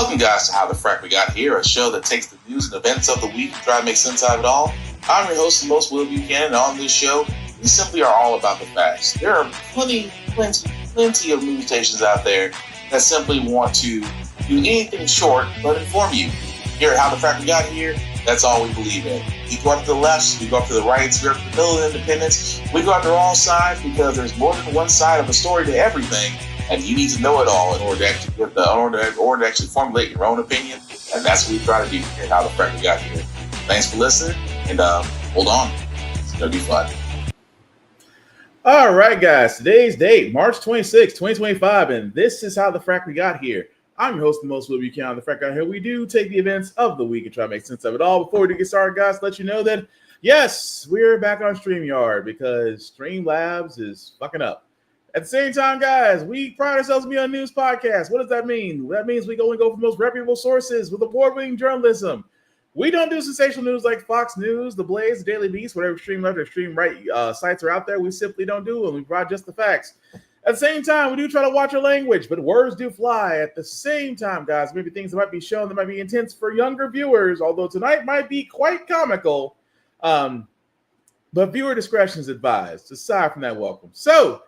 Welcome, guys, to How the Frack We Got Here, a show that takes the news and events of the week and try to make sense out of it all. I'm your host, the most Will Buchanan, and on this show, we simply are all about the facts. There are plenty of news stations out there that simply want to do anything short but inform you. Here at How the Frack We Got Here, that's all we believe in. We go after the lefts, we go after the rights, we go after the middle and independents, we go after all sides because there's more than one side of a story to everything. And you need to know it all in order to actually formulate your own opinion. And that's what we try to do here at How the Frack We Got Here. Thanks for listening, and hold on. It's going to be fun. All right, guys. Today's date, March 26, 2025, and this is How the Frack We Got Here. I'm your host, the most Will Buchanan on the Frack Got Here. We do take the events of the week and try to make sense of it all. Before we do get started, guys, let you know that, yes, we're back on StreamYard because Streamlabs is fucking up. At the same time, guys, we pride ourselves on being a news podcast. What does that mean? That means we only go for the most reputable sources with award-winning journalism. We don't do sensational news like Fox News, The Blaze, The Daily Beast, whatever extreme left or extreme right sites are out there. We simply don't do them. We provide just the facts. At the same time, we do try to watch our language, but words do fly. At the same time, guys, maybe things that might be shown that might be intense for younger viewers, although tonight might be quite comical. But viewer discretion is advised. Aside from that, welcome. So,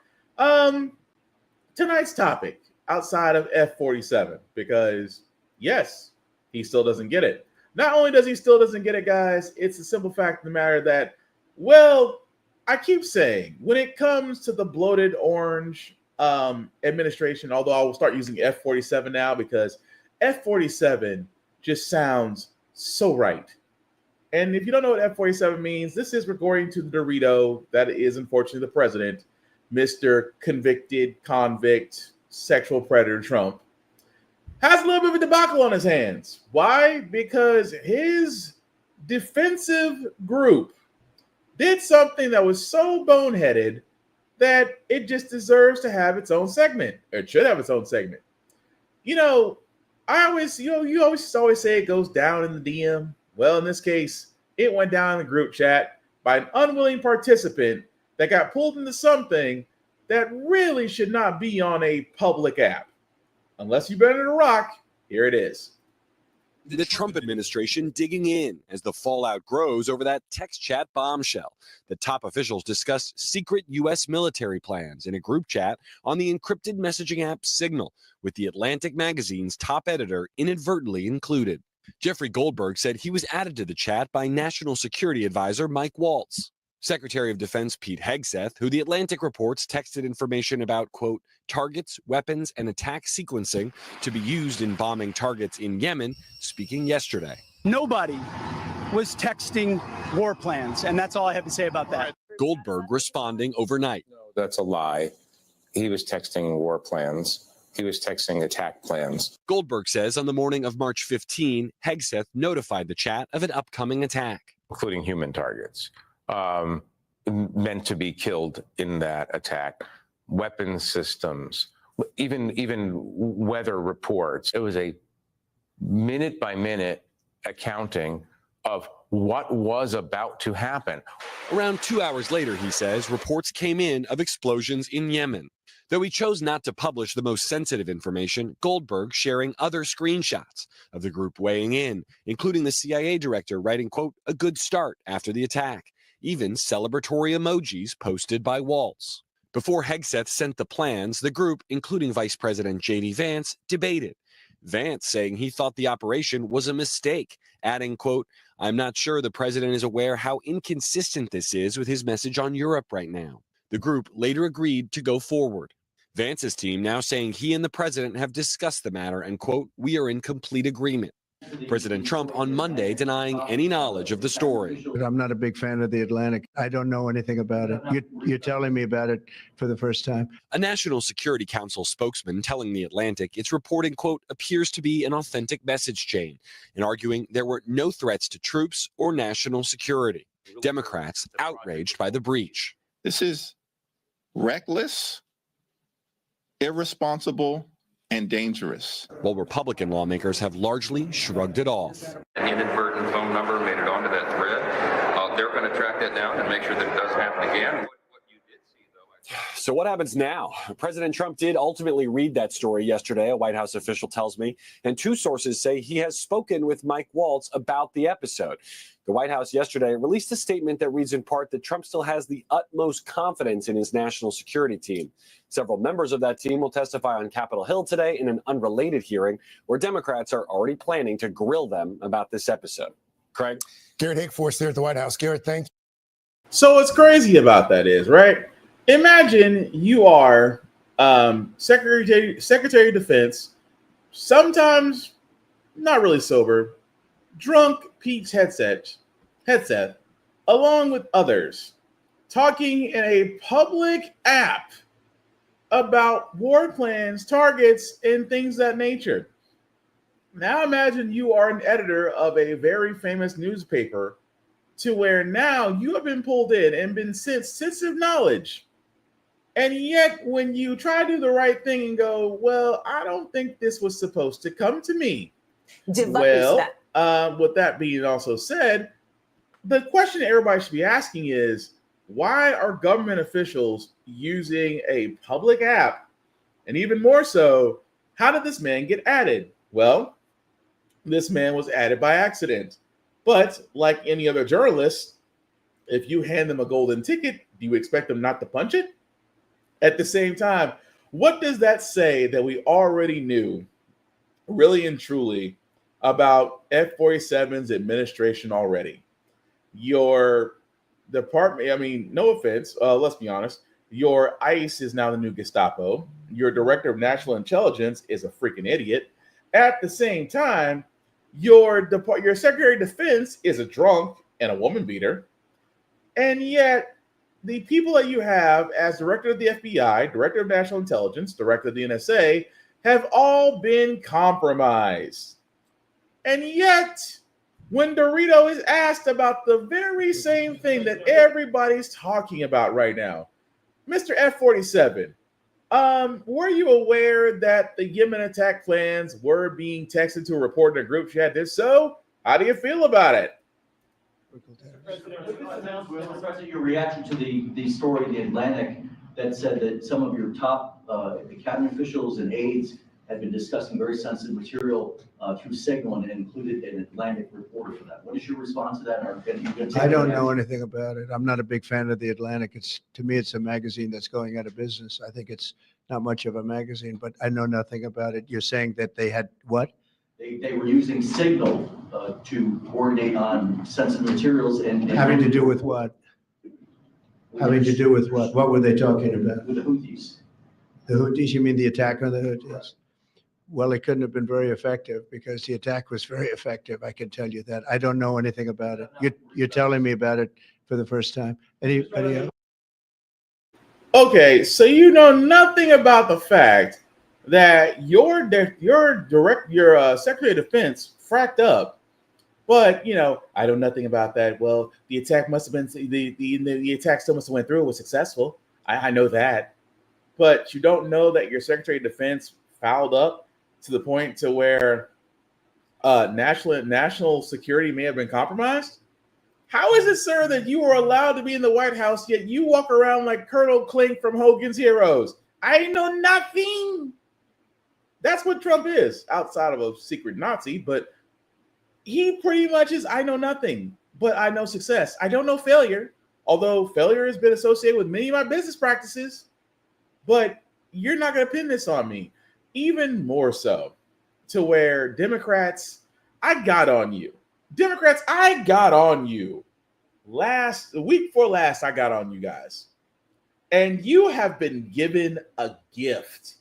tonight's topic outside of F-47, because yes, he still doesn't get it. Not only does he still doesn't get it, guys, it's a simple fact of the matter that, well, I keep saying when it comes to the bloated orange administration, although I will start using F-47 now because F-47 just sounds so right. And if you don't know what F-47 means, this is regarding to the Dorito that is unfortunately the president, Mr. Convict, sexual predator Trump, has a little bit of a debacle on his hands. Why? Because his defensive group did something that was so boneheaded that it just deserves to have its own segment. Or it should have its own segment. You know, you always say it goes down in the DM. Well, in this case, it went down in the group chat by an unwilling participant that got pulled into something that really should not be on a public app. Unless you've been in a rock, here it is. The Trump administration digging in as the fallout grows over that text chat bombshell. The top officials discussed secret U.S. military plans in a group chat on the encrypted messaging app Signal, with the Atlantic magazine's top editor inadvertently included. Jeffrey Goldberg said he was added to the chat by National Security Advisor Mike Waltz. Secretary of Defense Pete Hegseth, who the Atlantic reports texted information about, quote, targets, weapons, and attack sequencing to be used in bombing targets in Yemen, speaking yesterday. Nobody was texting war plans, and that's all I have to say about that. Goldberg responding overnight. No, that's a lie. He was texting war plans. He was texting attack plans. Goldberg says on the morning of March 15, Hegseth notified the chat of an upcoming attack. Including human targets. Meant to be killed in that attack, weapon systems, even weather reports. It was a minute by minute accounting of what was about to happen. Around 2 hours later, he says, reports came in of explosions in Yemen. Though he chose not to publish the most sensitive information, Goldberg sharing other screenshots of the group weighing in, including the CIA director writing, quote, a good start after the attack. Even celebratory emojis posted by Waltz. Before Hegseth sent the plans, the group, including Vice President J.D. Vance, debated. Vance saying he thought the operation was a mistake, adding, quote, I'm not sure the president is aware how inconsistent this is with his message on Europe right now. The group later agreed to go forward. Vance's team now saying he and the president have discussed the matter and, quote, we are in complete agreement. President Trump on Monday denying any knowledge of the story. I'm not a big fan of the Atlantic. I don't know anything about it. You're telling me about it for the first time. A National Security Council spokesman telling the Atlantic its reporting, quote, appears to be an authentic message chain, and arguing there were no threats to troops or national security. Democrats outraged by the breach. This is reckless, irresponsible, and dangerous. While Republican lawmakers have largely shrugged it off. An inadvertent phone number made it onto that thread. They're going to track that down and make sure that it doesn't happen again. What you did see, though, So what happens now? President Trump did ultimately read that story yesterday, a White House official tells me, and two sources say he has spoken with Mike Waltz about the episode. The White House yesterday released a statement that reads in part that Trump still has the utmost confidence in his national security team. Several members of that team will testify on Capitol Hill today in an unrelated hearing where Democrats are already planning to grill them about this episode. Craig? Garrett Hickforce there at the White House. Garrett, thank you. So what's crazy about that is, right? Imagine you are Secretary of Defense, sometimes not really sober, drunk Pete's headset, along with others, talking in a public app about war plans, targets, and things of that nature. Now imagine you are an editor of a very famous newspaper to where now you have been pulled in and been sent sensitive knowledge. And yet when you try to do the right thing and go, well, I don't think this was supposed to come to me. With that being also said, the question everybody should be asking is, why are government officials using a public app? And even more so, how did this man get added? Well, this man was added by accident. But like any other journalist, if you hand them a golden ticket, do you expect them not to punch it? At the same time, what does that say that we already knew, really and truly, about F-47's administration already? Your department, I mean, no offense, let's be honest, your ICE is now the new Gestapo. Your director of national intelligence is a freaking idiot. At the same time, your Secretary of Defense is a drunk and a woman beater. And yet, the people that you have as director of the FBI, director of national intelligence, director of the NSA, have all been compromised. And yet, when Dorito is asked about the very same thing that everybody's talking about right now, Mr. F-47, were you aware that the Yemen attack plans were being texted to a report in a group chat? If so, how do you feel about it? President, your reaction to the story in the Atlantic that said that some of your top cabinet officials and aides had been discussing very sensitive material through Signal and included an Atlantic reporter for that. What is your response to that? I don't know anything about it. I'm not a big fan of the Atlantic. To me, it's a magazine that's going out of business. I think it's not much of a magazine, but I know nothing about it. You're saying that they had what? They were using Signal to coordinate on sensitive materials and having to do with what? Having to do with what? What were they talking about? With the Houthis. The Houthis? You mean the attack on the Houthis? Well, it couldn't have been very effective because the attack was very effective. I can tell you that. I don't know anything about it. You're telling me about it for the first time. Anybody else? Okay, so you know nothing about the fact that your Secretary of Defense fracked up, but I know nothing about that. Well, the attack must have been the attack still must have went through. It was successful. I know that, but you don't know that your Secretary of Defense fouled up to the point to where national security may have been compromised. How is it, sir, that you are allowed to be in the White House yet you walk around like Colonel Klink from Hogan's Heroes? I know nothing. That's what Trump is, outside of a secret Nazi, but he pretty much is, I know nothing, but I know success. I don't know failure, although failure has been associated with many of my business practices, but you're not going to pin this on me. Even more so, to where Democrats, I got on you. Democrats, I got on you. The week before last, I got on you guys. And you have been given a gift.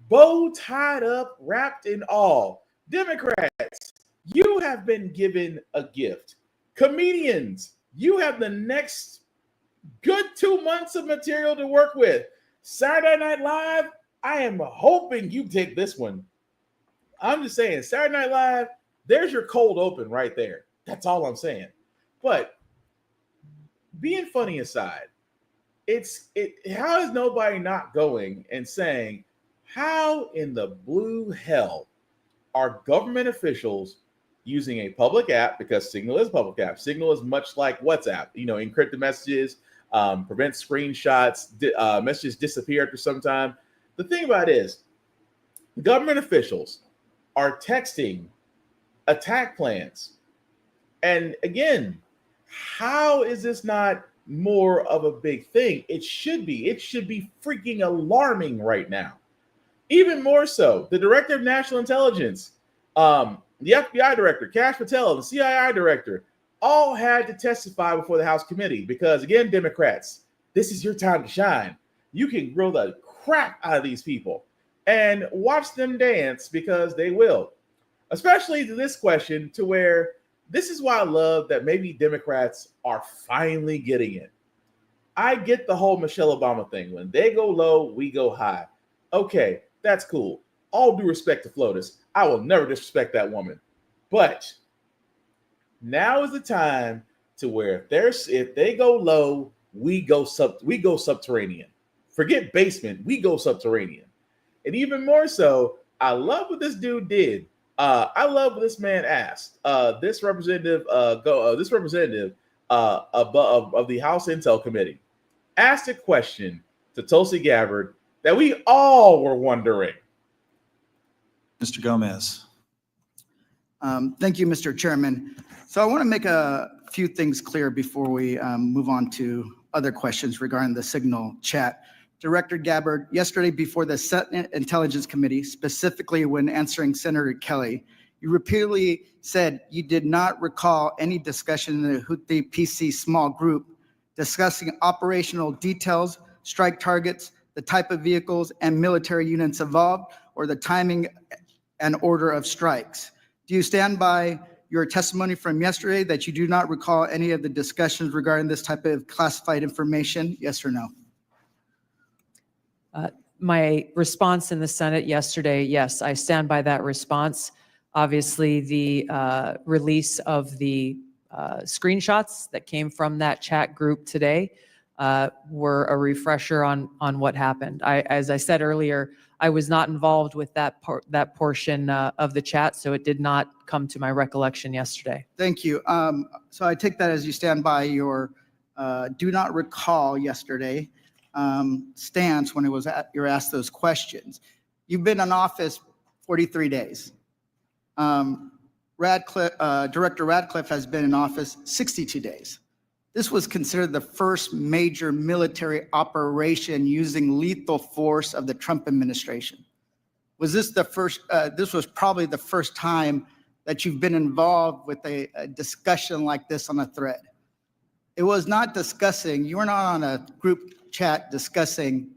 Bow tied up, wrapped in all. Democrats, you have been given a gift. Comedians, you have the next good 2 months of material to work with. Saturday Night Live, I am hoping you take this one. I'm just saying, Saturday Night Live, there's your cold open right there. That's all I'm saying. But being funny aside, how is nobody not going and saying, how in the blue hell are government officials using a public app, because Signal is a public app. Signal is much like WhatsApp, encrypted messages, prevent screenshots, messages disappear after some time. The thing about it is, government officials are texting attack plans. And again, how is this not more of a big thing? It should be. It should be freaking alarming right now. Even more so, the Director of National Intelligence, the FBI Director, Kash Patel, the CIA Director, all had to testify before the House committee because, again, Democrats, this is your time to shine. You can grill the crap out of these people and watch them dance because they will. Especially to this question, to where this is why I love that maybe Democrats are finally getting it. I get the whole Michelle Obama thing. When they go low, we go high. Okay, that's cool. All due respect to FLOTUS, I will never disrespect that woman. But now is the time to where if they go low, we go subterranean. Forget basement, we go subterranean. And even more so, I love what this dude did. I love what this man asked. This representative of the House Intel Committee asked a question to Tulsi Gabbard that we all were wondering. Mr. Gomez. Thank you, Mr. Chairman. So I want to make a few things clear before we move on to other questions regarding the Signal chat. Director Gabbard, yesterday before the Senate Intelligence Committee, specifically when answering Senator Kelly, you repeatedly said you did not recall any discussion in the Houthi PC small group discussing operational details, strike targets, the type of vehicles and military units involved, or the timing and order of strikes. Do you stand by your testimony from yesterday that you do not recall any of the discussions regarding this type of classified information? Yes or no? My response in the Senate yesterday, yes, I stand by that response. Obviously, the release of the screenshots that came from that chat group today were a refresher on what happened. As I said earlier, I was not involved with that portion of the chat, so it did not come to my recollection yesterday. Thank you. So I take that as you stand by your do not recall yesterday stance when you're asked those questions. You've been in office 43 days. Director Radcliffe has been in office 62 days. This was considered the first major military operation using lethal force of the Trump administration. Was this the first, this was probably the first time that you've been involved with a discussion like this on a thread. It was not discussing, you were not on a group chat discussing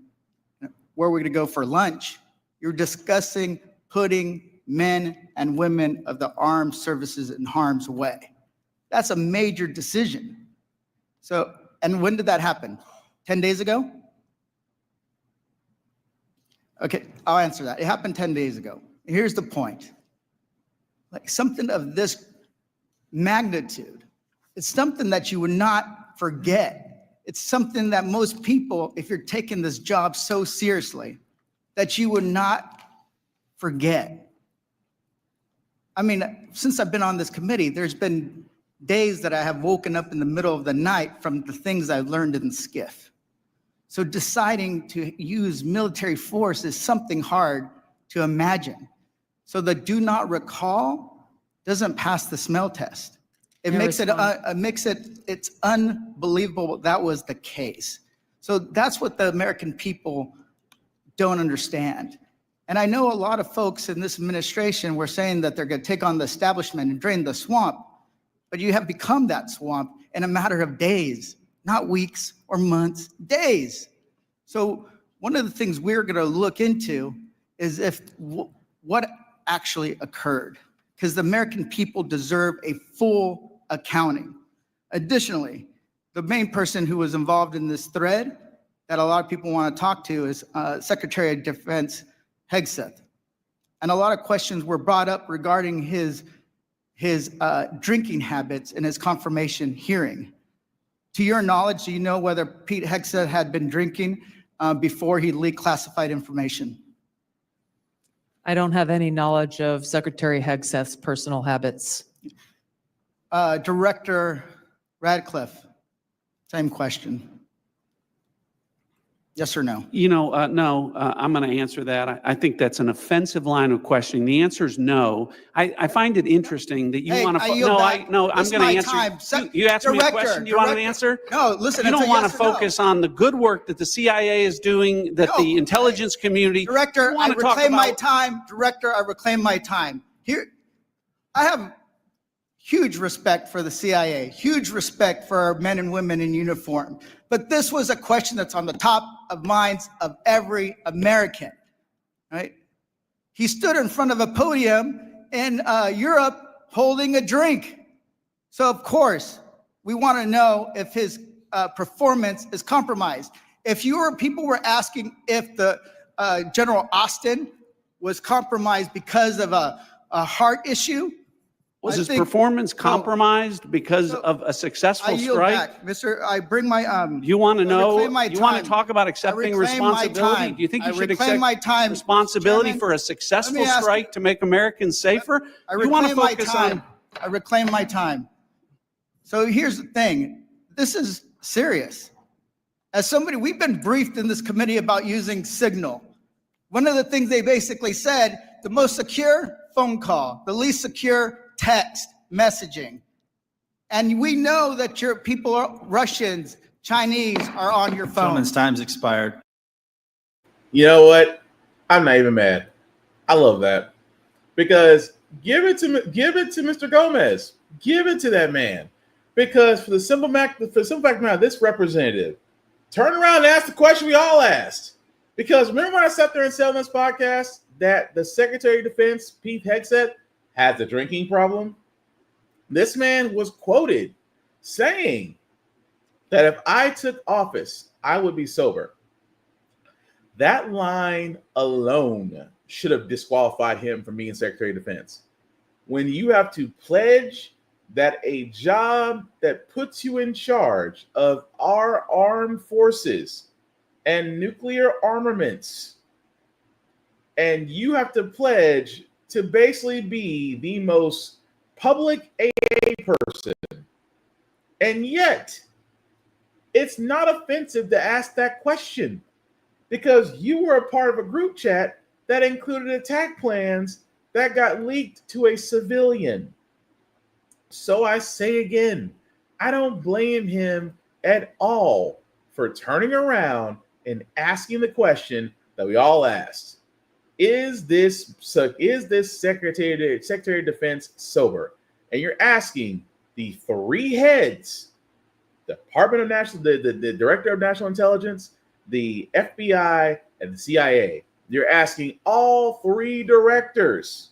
where we're going to go for lunch. You're discussing putting men and women of the armed services in harm's way. That's a major decision. So, and when did that happen? 10 days ago? Okay, I'll answer that. It happened 10 days ago. Here's the point. Like something of this magnitude, it's something that you would not forget. It's something that most people, if you're taking this job so seriously, that you would not forget. I mean, since I've been on this committee, there's been days that I have woken up in the middle of the night from the things I've learned in SCIF. So deciding to use military force is something hard to imagine. So the do not recall doesn't pass the smell test. It makes it's unbelievable that was the case. So that's what the American people don't understand. And I know a lot of folks in this administration were saying that they're going to take on the establishment and drain the swamp, but you have become that swamp in a matter of days, not weeks or months, days. So one of the things we're going to look into is what actually occurred, because the American people deserve a full accounting. Additionally, the main person who was involved in this thread that a lot of people want to talk to is Secretary of Defense Hegseth. And a lot of questions were brought up regarding his drinking habits in his confirmation hearing. To your knowledge, do you know whether Pete Hegseth had been drinking before he leaked classified information? I don't have any knowledge of Secretary Hegseth's personal habits. Director Radcliffe, same question. Yes or no? No, I'm going to answer that. I think that's an offensive line of questioning. The answer is no. I find it interesting that you Hey, want I to. yield back. I'm This is going to my answer. time. You asked me a Director, question. Do you want an answer? No, listen. You it's don't a want yes to or no. focus on the good work that the CIA is doing, that the intelligence community. Director, You I want to talk reclaim my about- time. Director, I reclaim my time. Here, I have huge respect for the CIA, huge respect for our men and women in uniform. But this was a question that's on the top of minds of every American, right? He stood in front of a podium in Europe holding a drink. So of course, we want to know if his performance is compromised. If people were asking if the General Austin was compromised because of a heart issue. Was his performance compromised because of a successful I yield strike? back, I bring my You want to know? reclaim my You want to time. talk about accepting I reclaim my responsibility? time. Do you think you I should reclaim accept my time, responsibility Chairman. for a successful Let me ask strike to make Americans safer? I You want to reclaim my focus time. on. I reclaim my time. So here's the thing. This is serious. As somebody, we've been briefed in this committee about using Signal. One of the things they basically said, the most secure phone call, the least secure text messaging. And we know that your people are Russians, Chinese are on your phone. Gentleman's time's expired. You know what? I'm not even mad. I love that because give it to Mr. Gomez. Give it to that man because for the simple fact of this representative turned around and asked the question we all asked. Because remember when I sat there and said on this podcast that the Secretary of Defense, Pete Hegseth, has a drinking problem? This man was quoted saying that if I took office, I would be sober. That line alone should have disqualified him from being Secretary of Defense. When you have to pledge that a job that puts you in charge of our armed forces and nuclear armaments, and you have to pledge to basically be the most public AA person, and yet it's not offensive to ask that question because you were a part of a group chat that included attack plans that got leaked to a civilian. So I say again, I don't blame him at all for turning around and asking the question that we all asked. Is this Secretary of Defense sober? And you're asking the three heads, the Director of National Intelligence, the FBI, and the CIA. You're asking all three directors,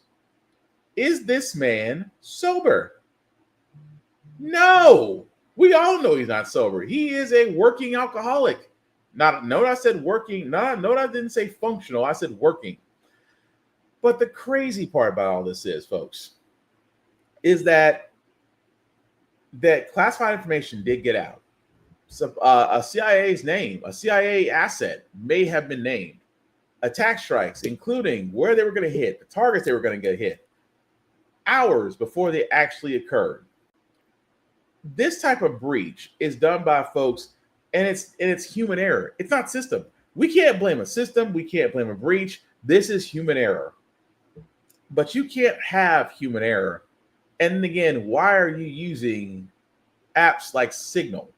is this man sober? No, we all know he's not sober. He is a working alcoholic. Note I said working. Note I didn't say functional. I said working. But the crazy part about all this is, folks, is that classified information did get out. So, a CIA asset may have been named. Attack strikes, including where they were going to hit, the targets they were going to get hit, hours before they actually occurred. This type of breach is done by folks, and it's human error. It's not system. We can't blame a system. We can't blame a breach. This is human error. But you can't have human error. And again, why are you using apps like Signal?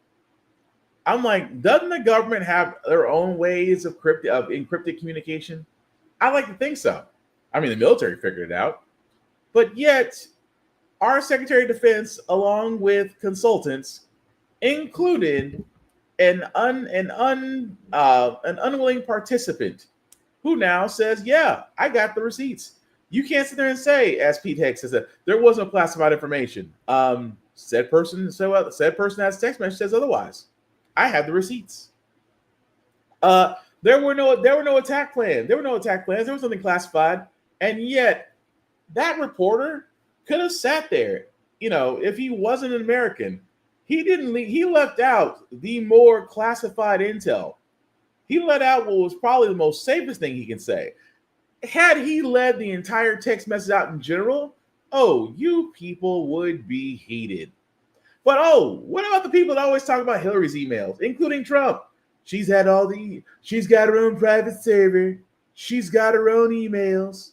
I'm like, doesn't the government have their own ways of encrypted communication? I like to think so. I mean, the military figured it out. But yet, our Secretary of Defense, along with consultants, included an unwilling participant who now says, yeah, I got the receipts. You can't sit there and say, as Pete Hegseth says, that there was no classified information. Said person has text message says otherwise. I have the receipts. There were no attack plans. There were no attack plans. There was nothing classified. And yet, that reporter could have sat there. If he wasn't an American, he didn't leave. He left out the more classified intel. He let out what was probably the most safest thing he can say. Had he led the entire text message out in general, you people would be heated. But what about the people that always talk about Hillary's emails, including Trump? She's got her own private server. She's got her own emails.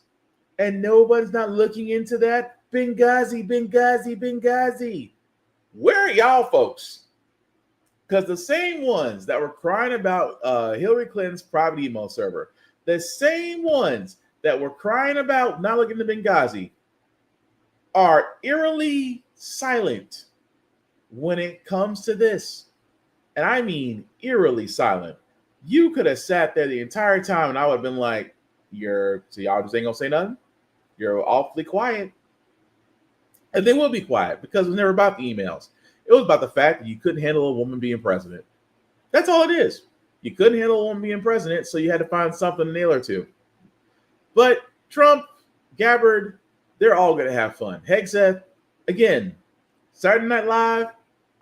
And nobody's not looking into that. Benghazi. Where are y'all folks? Because the same ones that were crying about Hillary Clinton's private email server, the same ones that were crying about not looking into Benghazi are eerily silent when it comes to this. And I mean eerily silent. You could have sat there the entire time and I would have been like, so y'all just ain't gonna say nothing? You're awfully quiet. And they will be quiet because it was never about the emails. It was about the fact that you couldn't handle a woman being president. That's all it is. You couldn't handle a woman being president, so you had to find something to nail her to. But Trump, Gabbard, they're all going to have fun. Hegseth, again, Saturday Night Live,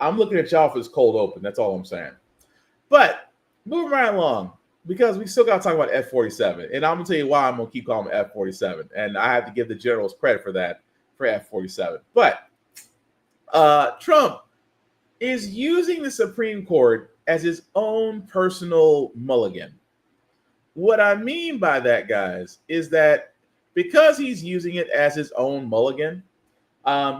I'm looking at y'all for this cold open. That's all I'm saying. But moving right along, because we still got to talk about F-47. And I'm going to tell you why I'm going to keep calling them F-47. And I have to give the generals credit for that, for F-47. But Trump is using the Supreme Court as his own personal mulligan. What I mean by that, guys, is that because he's using it as his own mulligan,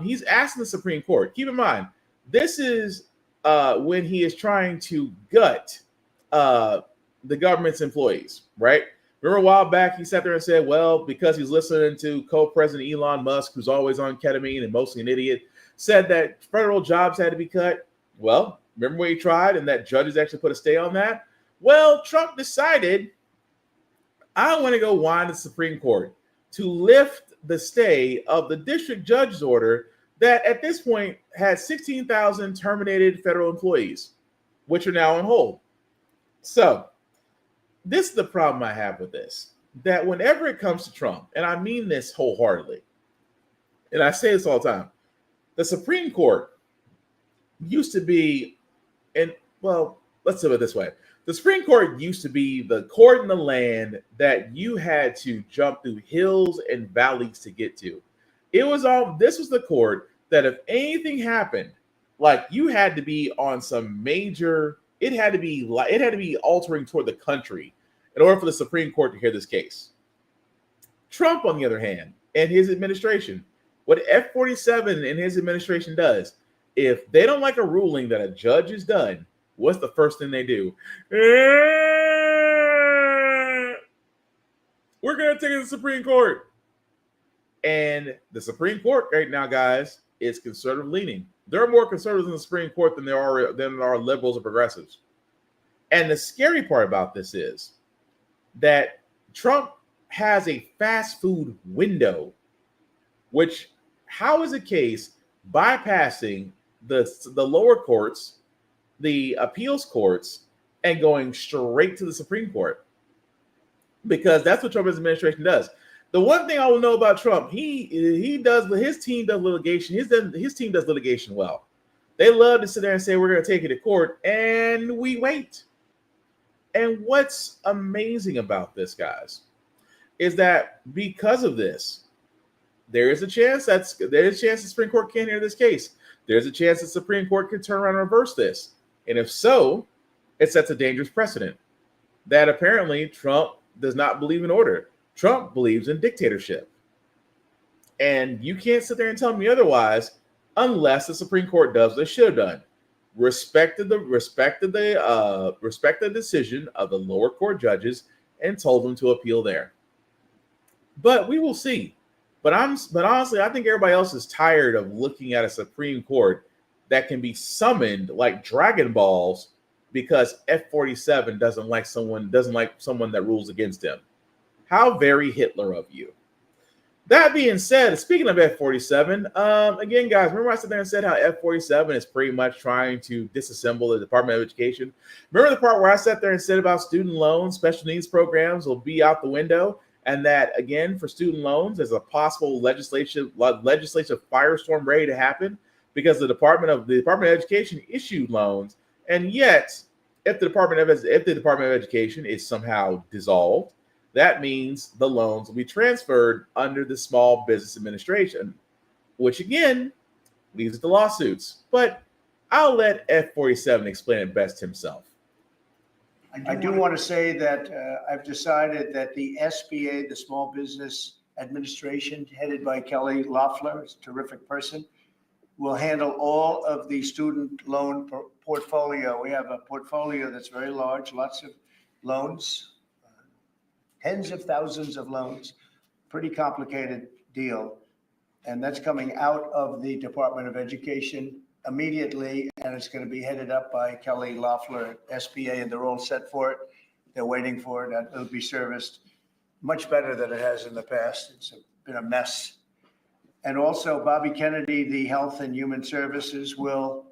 he's asking the Supreme Court. Keep in mind, this is when he is trying to gut the government's employees, right? Remember a while back, he sat there and said, well, because he's listening to co-president Elon Musk, who's always on ketamine and mostly an idiot, said that federal jobs had to be cut. Well, remember when he tried and that judges actually put a stay on that? Well, Trump decided, I want to go whine the Supreme Court to lift the stay of the district judge's order that at this point had 16,000 terminated federal employees, which are now on hold. So this is the problem I have with this, that whenever it comes to Trump, and I mean this wholeheartedly, and I say this all the time, the Supreme Court used to be, and well, let's do it this way. The Supreme Court used to be the court in the land that you had to jump through hills and valleys to get to. This was the court that if anything happened, like you had to be on some major, it had to be altering toward the country in order for the Supreme Court to hear this case. Trump, on the other hand, and his administration, what F-47 and his administration does, if they don't like a ruling that a judge has done, what's the first thing they do? We're going to take it to the Supreme Court. And the Supreme Court right now, guys, is conservative leaning. There are more conservatives in the Supreme Court than there are liberals or progressives. And the scary part about this is that Trump has a fast food window, which how is a case bypassing the lower courts, the appeals courts, and going straight to the Supreme Court? Because that's what Trump's administration does. The one thing I will know about Trump, his team does litigation. His team does litigation well. They love to sit there and say, we're going to take it to court, and we wait. And what's amazing about this, guys, is that because of this, there is a chance the Supreme Court can't hear this case. There's a chance the Supreme Court can turn around and reverse this. And if so, it sets a dangerous precedent that apparently Trump does not believe in order. Trump believes in dictatorship. And you can't sit there and tell me otherwise unless the Supreme Court does what they should have done. Respected the decision of the lower court judges and told them to appeal there. But we will see. But honestly, I think everybody else is tired of looking at a Supreme Court that can be summoned like Dragon Balls because F-47 doesn't like someone that rules against him. How very Hitler of you. That being said, speaking of F-47, again, guys, remember I sat there and said how F-47 is pretty much trying to disassemble the Department of Education? Remember the part where I sat there and said about student loans, special needs programs will be out the window, and that, again, for student loans, there's a possible legislative firestorm ready to happen because the Department of Education issued loans, and yet, if the Department of Education is somehow dissolved, that means the loans will be transferred under the Small Business Administration, which again leads to lawsuits. But I'll let F-47 explain it best himself. I do want to say that I've decided that the SBA, the Small Business Administration, headed by Kelly Loeffler, is a terrific person, will handle all of the student loan portfolio. We have a portfolio that's very large, lots of loans, tens of thousands of loans, pretty complicated deal. And that's coming out of the Department of Education immediately, and it's going to be headed up by Kelly Loeffler at SBA, and they're all set for it. They're waiting for it. It'll be serviced much better than it has in the past. It's been a mess. And also Bobby Kennedy, the Health and Human Services, will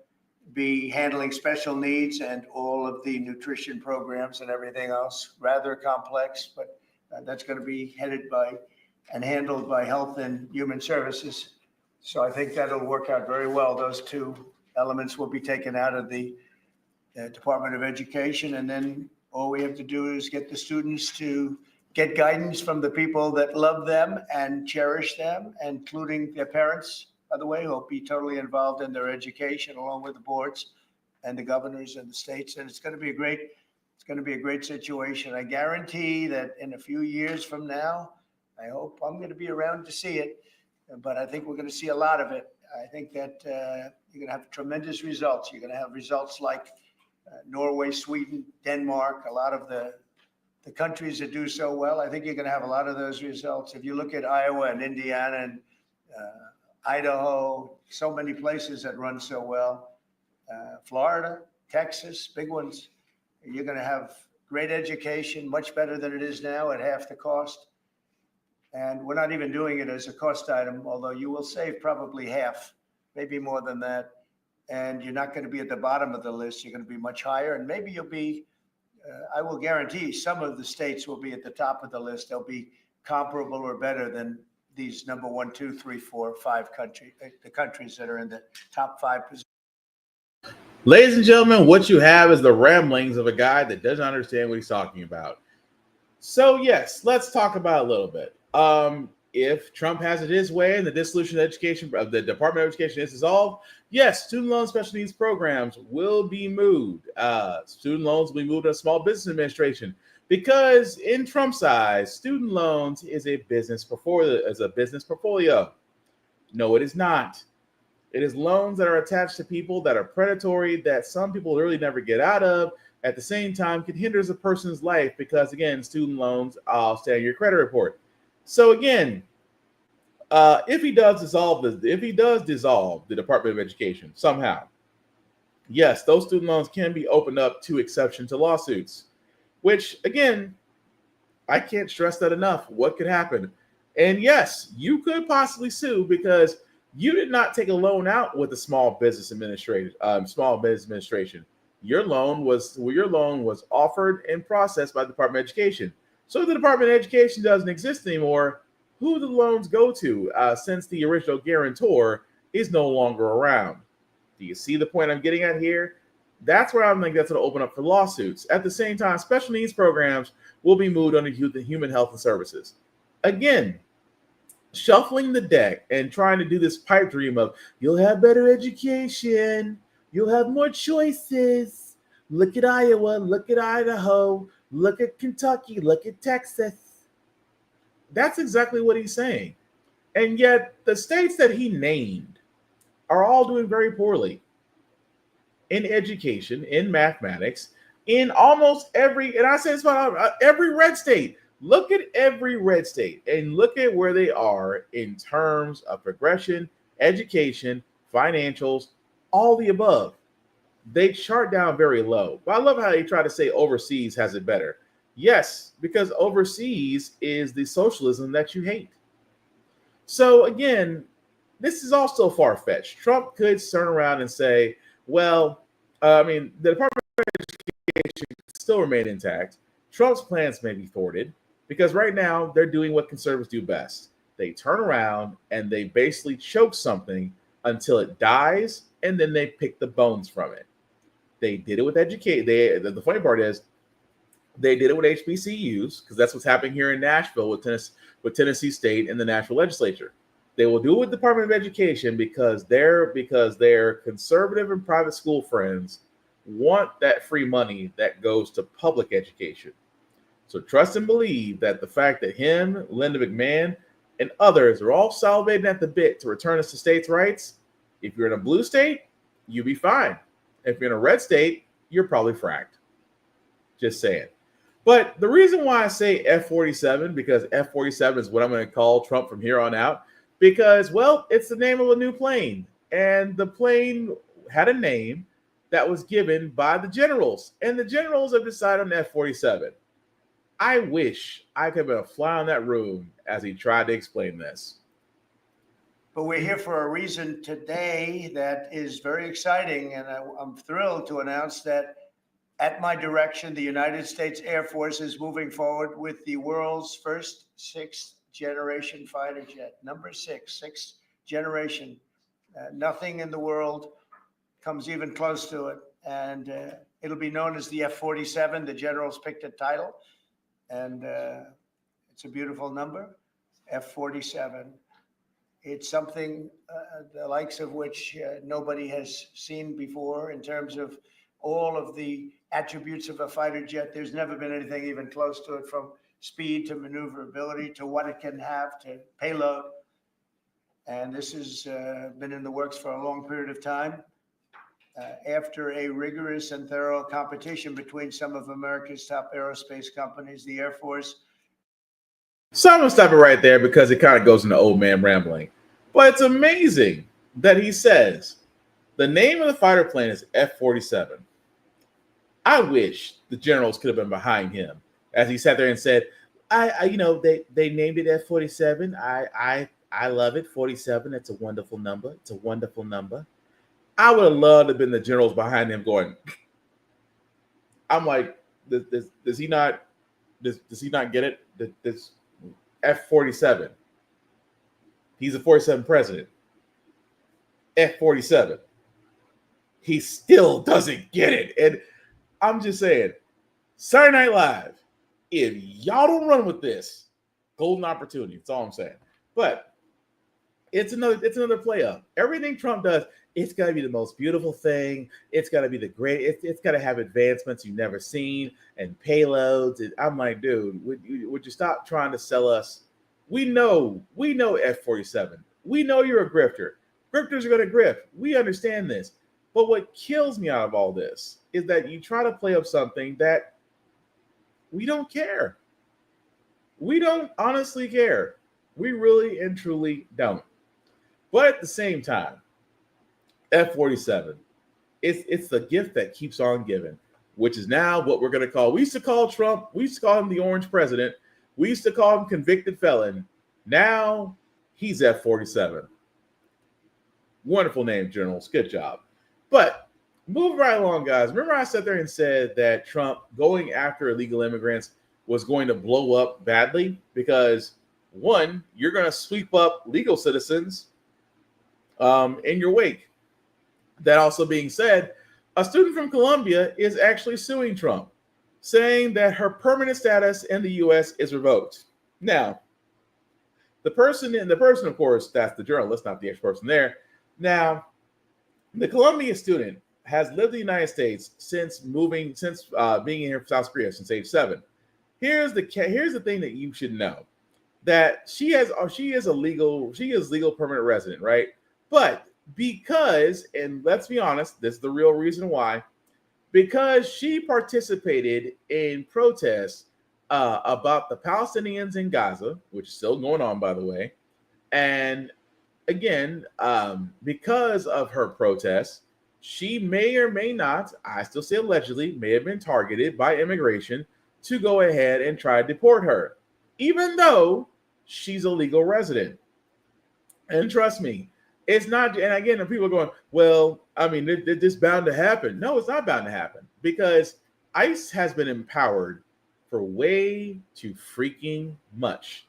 be handling special needs and all of the nutrition programs and everything else. Rather complex, but that's going to be headed by and handled by Health and Human Services. So I think that'll work out very well. Those two elements will be taken out of the Department of Education. And then all we have to do is get the students to get guidance from the people that love them and cherish them, including their parents, by the way, who will be totally involved in their education along with the boards and the governors and the states. And it's going to be a great situation. I guarantee that in a few years from now, I hope I'm going to be around to see it, but I think we're going to see a lot of it. I think that you're going to have tremendous results. You're going to have results like Norway, Sweden, Denmark, a lot of the countries that do so well. I think you're going to have a lot of those results. If you look at Iowa and Indiana and Idaho, so many places that run so well, Florida, Texas, big ones, you're going to have great education, much better than it is now at half the cost. And we're not even doing it as a cost item, although you will save probably half, maybe more than that. And you're not going to be at the bottom of the list. You're going to be much higher. And maybe you'll be, I will guarantee some of the states will be at the top of the list. They'll be comparable or better than these number 1, 2, 3, 4, 5 countries, the countries that are in the top 5 positions. Ladies and gentlemen, what you have is the ramblings of a guy that doesn't understand what he's talking about. So yes, let's talk about it a little bit. If Trump has it his way and the dissolution of education of the Department of Education is dissolved, yes, student loan special needs programs will be moved. Student loans will be moved to a Small Business Administration because in Trump's eyes, student loans is a business portfolio. No, it is not. It is loans that are attached to people that are predatory, that some people really never get out of. At the same time, can hinder a person's life because, again, student loans stay on your credit report. So again, if he does dissolve the Department of Education somehow, yes, those student loans can be opened up to exception to lawsuits, which again, I can't stress that enough. What could happen? And yes, you could possibly sue because you did not take a loan out with the Small Business Administration. Your loan was offered and processed by the Department of Education. So if the Department of Education doesn't exist anymore, who do the loans go to since the original guarantor is no longer around? Do you see the point I'm getting at here? That's where I think that's going to open up for lawsuits. At the same time, special needs programs will be moved under the Human Health and Services. Again, shuffling the deck and trying to do this pipe dream of you'll have better education, you'll have more choices. Look at Iowa, look at Idaho, look at Kentucky, look at Texas. That's exactly what he's saying. And yet the states that he named are all doing very poorly in education, in mathematics, in almost every, and I say this about every red state. Look at every red state and look at where they are in terms of progression, education, financials, all the above. They chart down very low. But I love how they try to say overseas has it better. Yes, because overseas is the socialism that you hate. So again, this is also far-fetched. Trump could turn around and say, well, the Department of Education still remain intact. Trump's plans may be thwarted because right now they're doing what conservatives do best. They turn around and they basically choke something until it dies, and then they pick the bones from it. They did it with education. The funny part is they did it with HBCUs because that's what's happening here in Nashville with Tennessee State and the Nashville legislature. They will do it with the Department of Education because their conservative and private school friends want that free money that goes to public education. So trust and believe that the fact that him, Linda McMahon, and others are all salivating at the bit to return us to states' rights. If you're in a blue state, you'll be fine. If you're in a red state, you're probably fracked. Just saying. But the reason why I say F-47, because F-47 is what I'm going to call Trump from here on out, because, well, it's the name of a new plane. And the plane had a name that was given by the generals. And the generals have decided on F-47. I wish I could have been a fly on that room as he tried to explain this. But we're here for a reason today that is very exciting. And I'm thrilled to announce that at my direction, the United States Air Force is moving forward with the world's first sixth generation fighter jet. Number sixth generation. Nothing in the world comes even close to it. And it'll be known as the F-47. The generals picked a title. And it's a beautiful number, F-47. It's something the likes of which nobody has seen before in terms of all of the attributes of a fighter jet. There's never been anything even close to it, from speed to maneuverability to what it can have to payload. And this has been in the works for a long period of time. After a rigorous and thorough competition between some of America's top aerospace companies, the Air Force. So I'm going to stop it right there because it kind of goes into old man rambling. But it's amazing that he says the name of the fighter plane is F-47. I wish the generals could have been behind him as he sat there and said, they named it F-47. I love it. 47. It's a wonderful number. It's a wonderful number. I would have loved to have been the generals behind him going. I'm like, does he not get it? This F-47. He's a 47 president. F-47. He still doesn't get it. And I'm just saying, Saturday Night Live, if y'all don't run with this, golden opportunity. That's all I'm saying. But it's another play up. Everything Trump does, it's got to be the most beautiful thing. It's got to be the great. It's got to have advancements you've never seen and payloads. And I'm like, dude, would you stop trying to sell us? We know F-47. We know you're a grifter. Grifters are going to grift. We understand this. But what kills me out of all this is that you try to play up something that we don't care. We don't honestly care. We really and truly don't. But at the same time, F-47, it's the gift that keeps on giving, which is now what we're going to call. We used to call Trump, we used to call him the orange president. We used to call him convicted felon. Now he's F-47. Wonderful name, generals. Good job. But moving right along, guys. Remember I sat there and said that Trump going after illegal immigrants was going to blow up badly because, one, you're going to sweep up legal citizens in your wake. That also being said, a student from Colombia is actually suing Trump, saying that her permanent status in the U.S. is revoked. Now, the person, of course, that's the journalist, not the ex-person there. Now, the Colombian student has lived in the United States since being here from South Korea since age 7. Here's the thing that you should know: that she is legal permanent resident, right? But because, and let's be honest, this is the real reason why, because she participated in protests about the Palestinians in Gaza, which is still going on, by the way, and again, because of her protests, she may or may not, I still say allegedly, may have been targeted by immigration to go ahead and try to deport her, even though she's a legal resident. And trust me, it's not, and again, people are going, well, I mean, this bound to happen. No, it's not bound to happen, because ICE has been empowered for way too freaking much.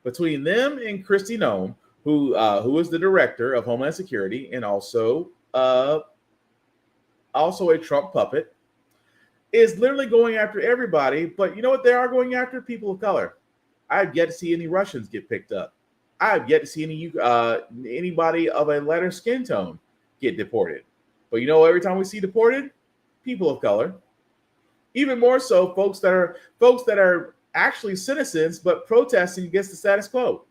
Between them and Kristi Noem, who is the director of Homeland Security and also a Trump puppet, is literally going after everybody. But you know what? They are going after people of color. I've yet to see any Russians get picked up. I've yet to see anybody of a lighter skin tone get deported. But you know, every time we see deported, people of color, even more so folks that are actually citizens but protesting against the status quo.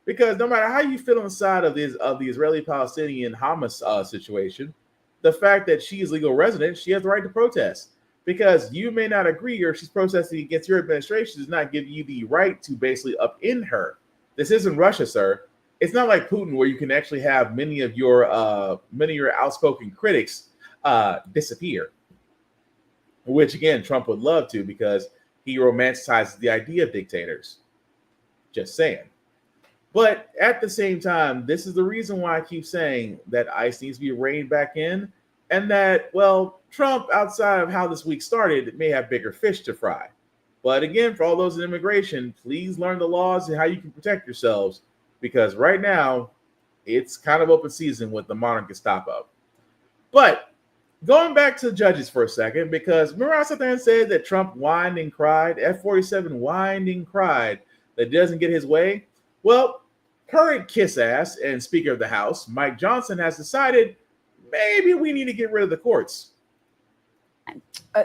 Because no matter how you feel on the side of the Israeli-Palestinian Hamas situation, the fact that she is legal resident, she has the right to protest. Because you may not agree, or she's protesting against your administration, does not give you the right to basically upend her. This isn't Russia, sir. It's not like Putin, where you can actually have many of your outspoken critics disappear. Which again, Trump would love to, because he romanticizes the idea of dictators. Just saying. But at the same time, this is the reason why I keep saying that ICE needs to be reined back in, and that, well, Trump, outside of how this week started, may have bigger fish to fry. But again, for all those in immigration, please learn the laws and how you can protect yourselves, because right now it's kind of open season with the modern Gestapo. But going back to the judges for a second, because remember I sat there and said that Trump whined and cried, F-47 whined and cried that doesn't get his way? Well, current kiss ass and Speaker of the House, Mike Johnson, has decided maybe we need to get rid of the courts.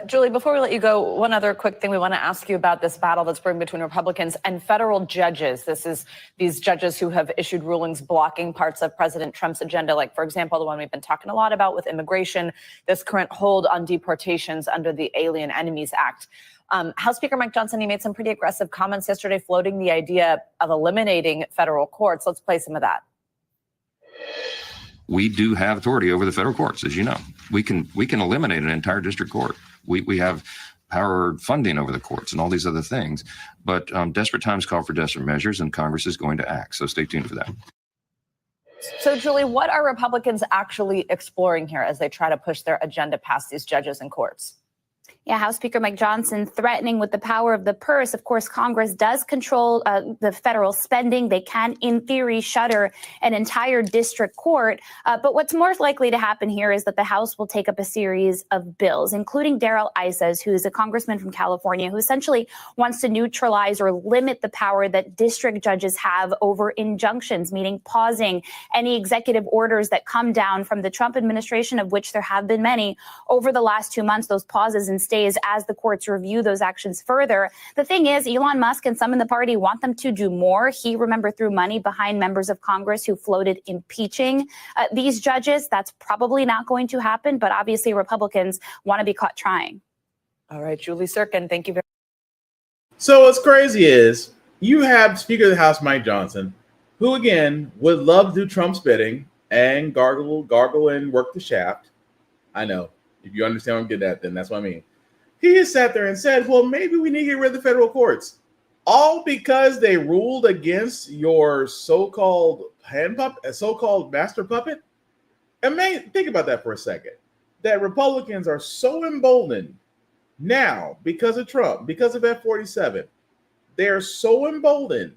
Julie, before we let you go, one other quick thing we want to ask you about this battle that's brewing between Republicans and federal judges. This is these judges who have issued rulings blocking parts of President Trump's agenda, like, for example, the one we've been talking a lot about with immigration, this current hold on deportations under the Alien Enemies Act. House Speaker Mike Johnson, he made some pretty aggressive comments yesterday, floating the idea of eliminating federal courts. Let's play some of that. We do have authority over the federal courts, as you know. We can eliminate an entire district court. We have power funding over the courts and all these other things. But desperate times call for desperate measures, and Congress is going to act. So stay tuned for that. So, Julie, what are Republicans actually exploring here as they try to push their agenda past these judges and courts? Yeah, House Speaker Mike Johnson threatening with the power of the purse. Of course, Congress does control the federal spending. They can, in theory, shutter an entire district court. But what's more likely to happen here is that the House will take up a series of bills, including Darrell Issas, who's a congressman from California, who essentially wants to neutralize or limit the power that district judges have over injunctions, meaning pausing any executive orders that come down from the Trump administration, of which there have been many over the last 2 months. Those pauses and stays as the courts review those actions further. The thing is, Elon Musk and some in the party want them to do more. He, remember, threw money behind members of Congress who floated impeaching these judges. That's probably not going to happen, but obviously Republicans want to be caught trying. All right, Julie Sirkin, thank you very much. So what's crazy is you have Speaker of the House Mike Johnson, who again would love to do Trump's bidding and gargle and work the shaft. I know. If you understand what I'm getting at, then that's what I mean. He has sat there and said, well, maybe we need to get rid of the federal courts. All because they ruled against your so-called so-called master puppet? And think about that for a second. That Republicans are so emboldened now because of Trump, because of F-47. They're so emboldened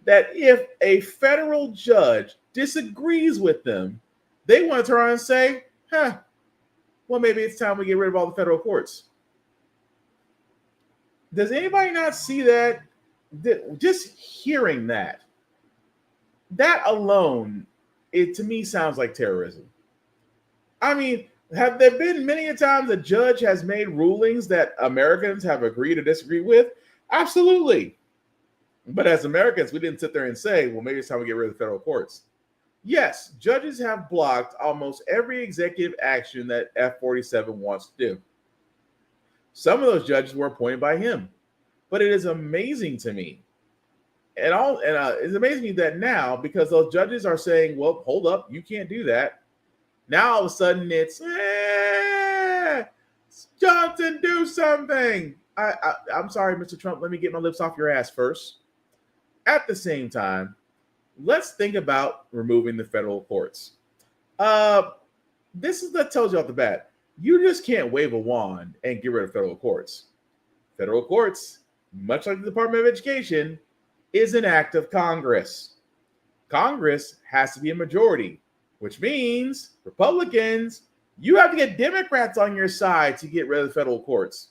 that if a federal judge disagrees with them, they want to turn around and say, well, maybe it's time we get rid of all the federal courts. Does anybody not see that? Just hearing that alone, it to me sounds like terrorism. I mean, have there been many a times a judge has made rulings that Americans have agreed or disagree with? Absolutely. But as Americans, we didn't sit there and say, well, maybe it's time we get rid of the federal courts. Yes, judges have blocked almost every executive action that F-47 wants to do. Some of those judges were appointed by him. But it is amazing to me. It's amazing to me that now, because those judges are saying, well, hold up, you can't do that. Now all of a sudden it's, Johnson, do something. I'm sorry, Mr. Trump, let me get my lips off your ass first. At the same time, let's think about removing the federal courts. This is that tells you off the bat. You just can't wave a wand and get rid of federal courts. Federal courts, much like the Department of Education, is an act of Congress. Congress has to be a majority, which means Republicans, you have to get Democrats on your side to get rid of the federal courts.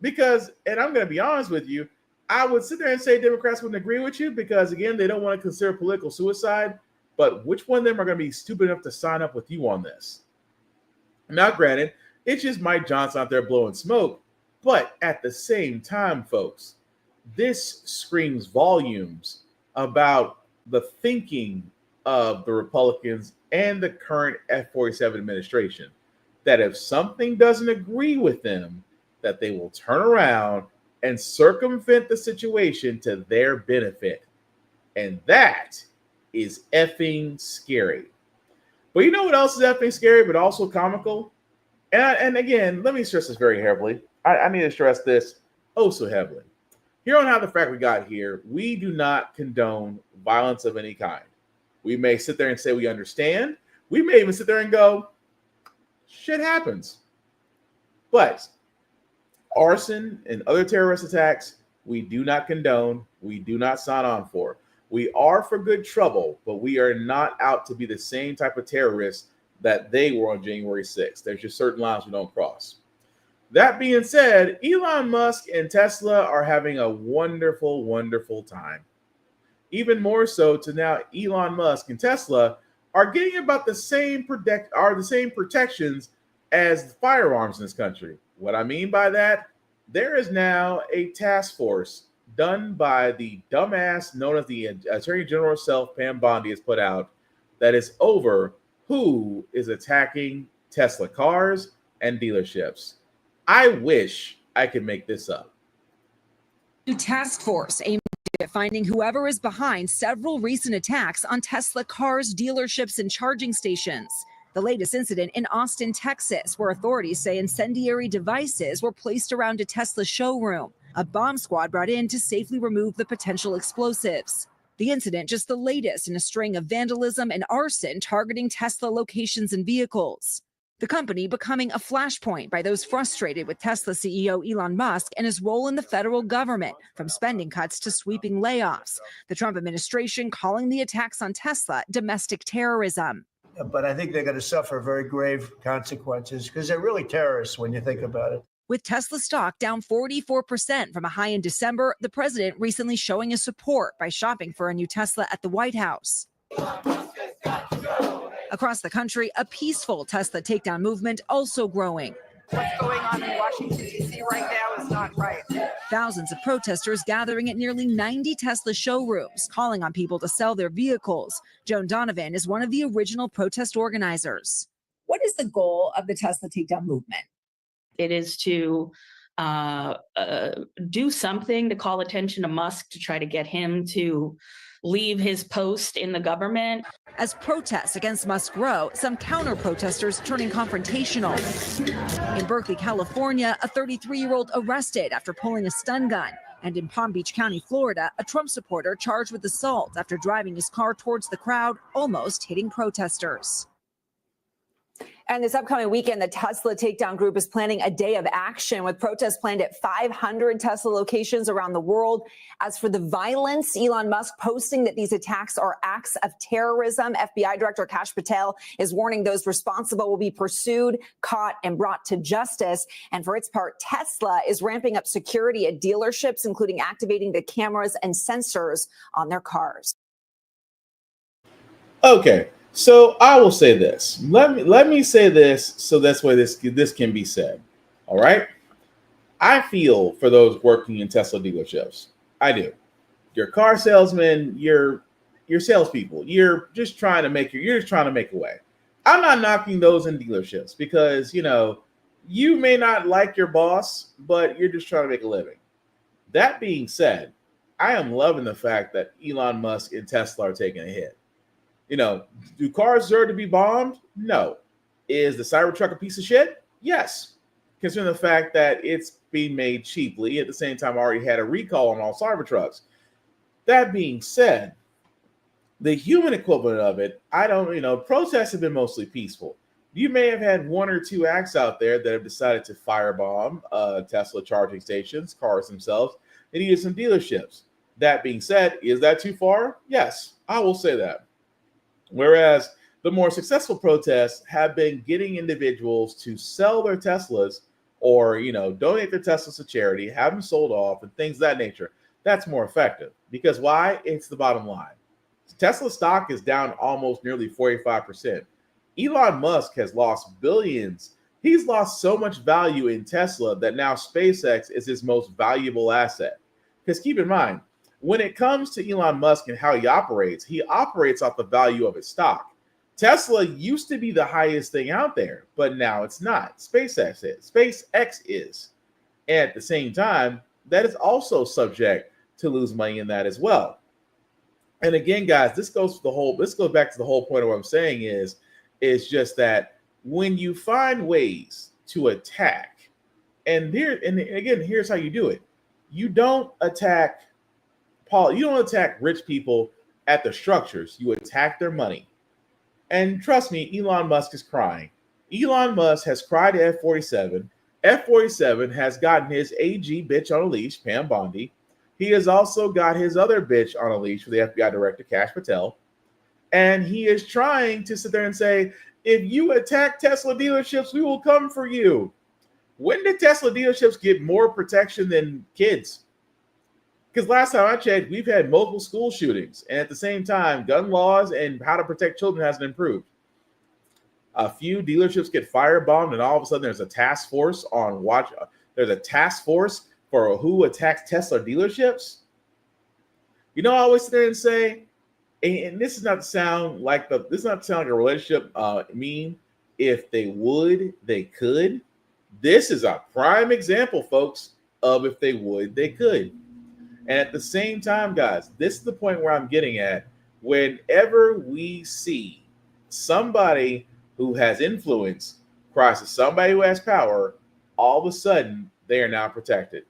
Because, and I'm going to be honest with you, I would sit there and say Democrats wouldn't agree with you because, again, they don't want to consider political suicide. But which one of them are going to be stupid enough to sign up with you on this? Now, granted, It's just Mike Johnson out there blowing smoke. But at the same time, folks, this screams volumes about the thinking of the Republicans and the current F-47 administration, that if something doesn't agree with them, that they will turn around and circumvent the situation to their benefit. And that is effing scary. But you know what else is effing scary, but also comical? And again, let me stress this very heavily. I need to stress this oh so heavily. Here on How the Frack We Got Here, we do not condone violence of any kind. We may sit there and say we understand. We may even sit there and go, shit happens. But arson and other terrorist attacks, we do not condone. We do not sign on for. We are for good trouble, but we are not out to be the same type of terrorists that they were on January 6th. There's just certain lines we don't cross. That being said, Elon Musk and Tesla are having a wonderful, wonderful time. Even more so to now Elon Musk and Tesla are getting about the same protections as firearms in this country. What I mean by that, there is now a task force done by the dumbass known as the Attorney General herself, Pam Bondi, has put out that is over who is attacking Tesla cars and dealerships. I wish I could make this up. New task force aimed at finding whoever is behind several recent attacks on Tesla cars, dealerships, and charging stations. The latest incident in Austin, Texas, where authorities say incendiary devices were placed around a Tesla showroom. A bomb squad brought in to safely remove the potential explosives. The incident just the latest in a string of vandalism and arson targeting Tesla locations and vehicles. The company becoming a flashpoint by those frustrated with Tesla CEO Elon Musk and his role in the federal government, from spending cuts to sweeping layoffs. The Trump administration calling the attacks on Tesla domestic terrorism. But I think they're going to suffer very grave consequences because they're really terrorists when you think about it. With Tesla stock down 44% from a high in December, the president recently showing his support by shopping for a new Tesla at the White House. Across the country, a peaceful Tesla takedown movement also growing. What's going on in Washington, D.C. right now is not right. Thousands of protesters gathering at nearly 90 Tesla showrooms, calling on people to sell their vehicles. Joan Donovan is one of the original protest organizers. What is the goal of the Tesla takedown movement? It is to do something to call attention to Musk to try to get him to leave his post in the government. As protests against Musk grow, some counter-protesters turning confrontational. In Berkeley, California, a 33-year-old arrested after pulling a stun gun. And in Palm Beach County, Florida, a Trump supporter charged with assault after driving his car towards the crowd, almost hitting protesters. And this upcoming weekend, the Tesla Takedown Group is planning a day of action with protests planned at 500 Tesla locations around the world. As for the violence, Elon Musk posting that these attacks are acts of terrorism. FBI Director Kash Patel is warning those responsible will be pursued, caught, and brought to justice. And for its part, Tesla is ramping up security at dealerships, including activating the cameras and sensors on their cars. Okay. So I will say this. Let me say this so that's why this can be said. All right. I feel for those working in Tesla dealerships. I do. You're car salesmen, you're salespeople. You're just trying to make a way. I'm not knocking those in dealerships because you may not like your boss, but you're just trying to make a living. That being said, I am loving the fact that Elon Musk and Tesla are taking a hit. Do cars deserve to be bombed? No. Is the Cybertruck a piece of shit? Yes. Considering the fact that it's being made cheaply, at the same time, I already had a recall on all Cybertrucks. That being said, the human equivalent of it, protests have been mostly peaceful. You may have had one or two acts out there that have decided to firebomb Tesla charging stations, cars themselves, and even some dealerships. That being said, is that too far? Yes, I will say that. Whereas the more successful protests have been getting individuals to sell their Teslas or, donate their Teslas to charity, have them sold off and things of that nature. That's more effective because why? It's the bottom line. Tesla stock is down almost nearly 45%. Elon Musk has lost billions He's lost so much value in Tesla that now SpaceX is his most valuable asset. Because keep in mind, when it comes to Elon Musk and how he operates off the value of his stock. Tesla used to be the highest thing out there, but now it's not. SpaceX is. And at the same time, that is also subject to lose money in that as well. And again, guys, this goes back to the whole point of what I'm saying is just that when you find ways to attack, and again, here's how you do it. You don't attack rich people at the structures. You attack their money. And trust me, Elon Musk is crying. Elon Musk has cried to F-47. F-47 has gotten his AG bitch on a leash, Pam Bondi. He has also got his other bitch on a leash for the FBI director, Kash Patel. And he is trying to sit there and say, if you attack Tesla dealerships, we will come for you. When did Tesla dealerships get more protection than kids? Because last time I checked, we've had multiple school shootings. And at the same time, gun laws and how to protect children hasn't improved. A few dealerships get firebombed, and all of a sudden there's a task force on watch. There's a task force for who attacks Tesla dealerships. You know, I always sit there and say, and this is not to sound like a relationship meme. If they would, they could. This is a prime example, folks, of if they would, they could. And at the same time, guys, this is the point where I'm getting at. Whenever we see somebody who has influence cries to somebody who has power, all of a sudden they are now protected.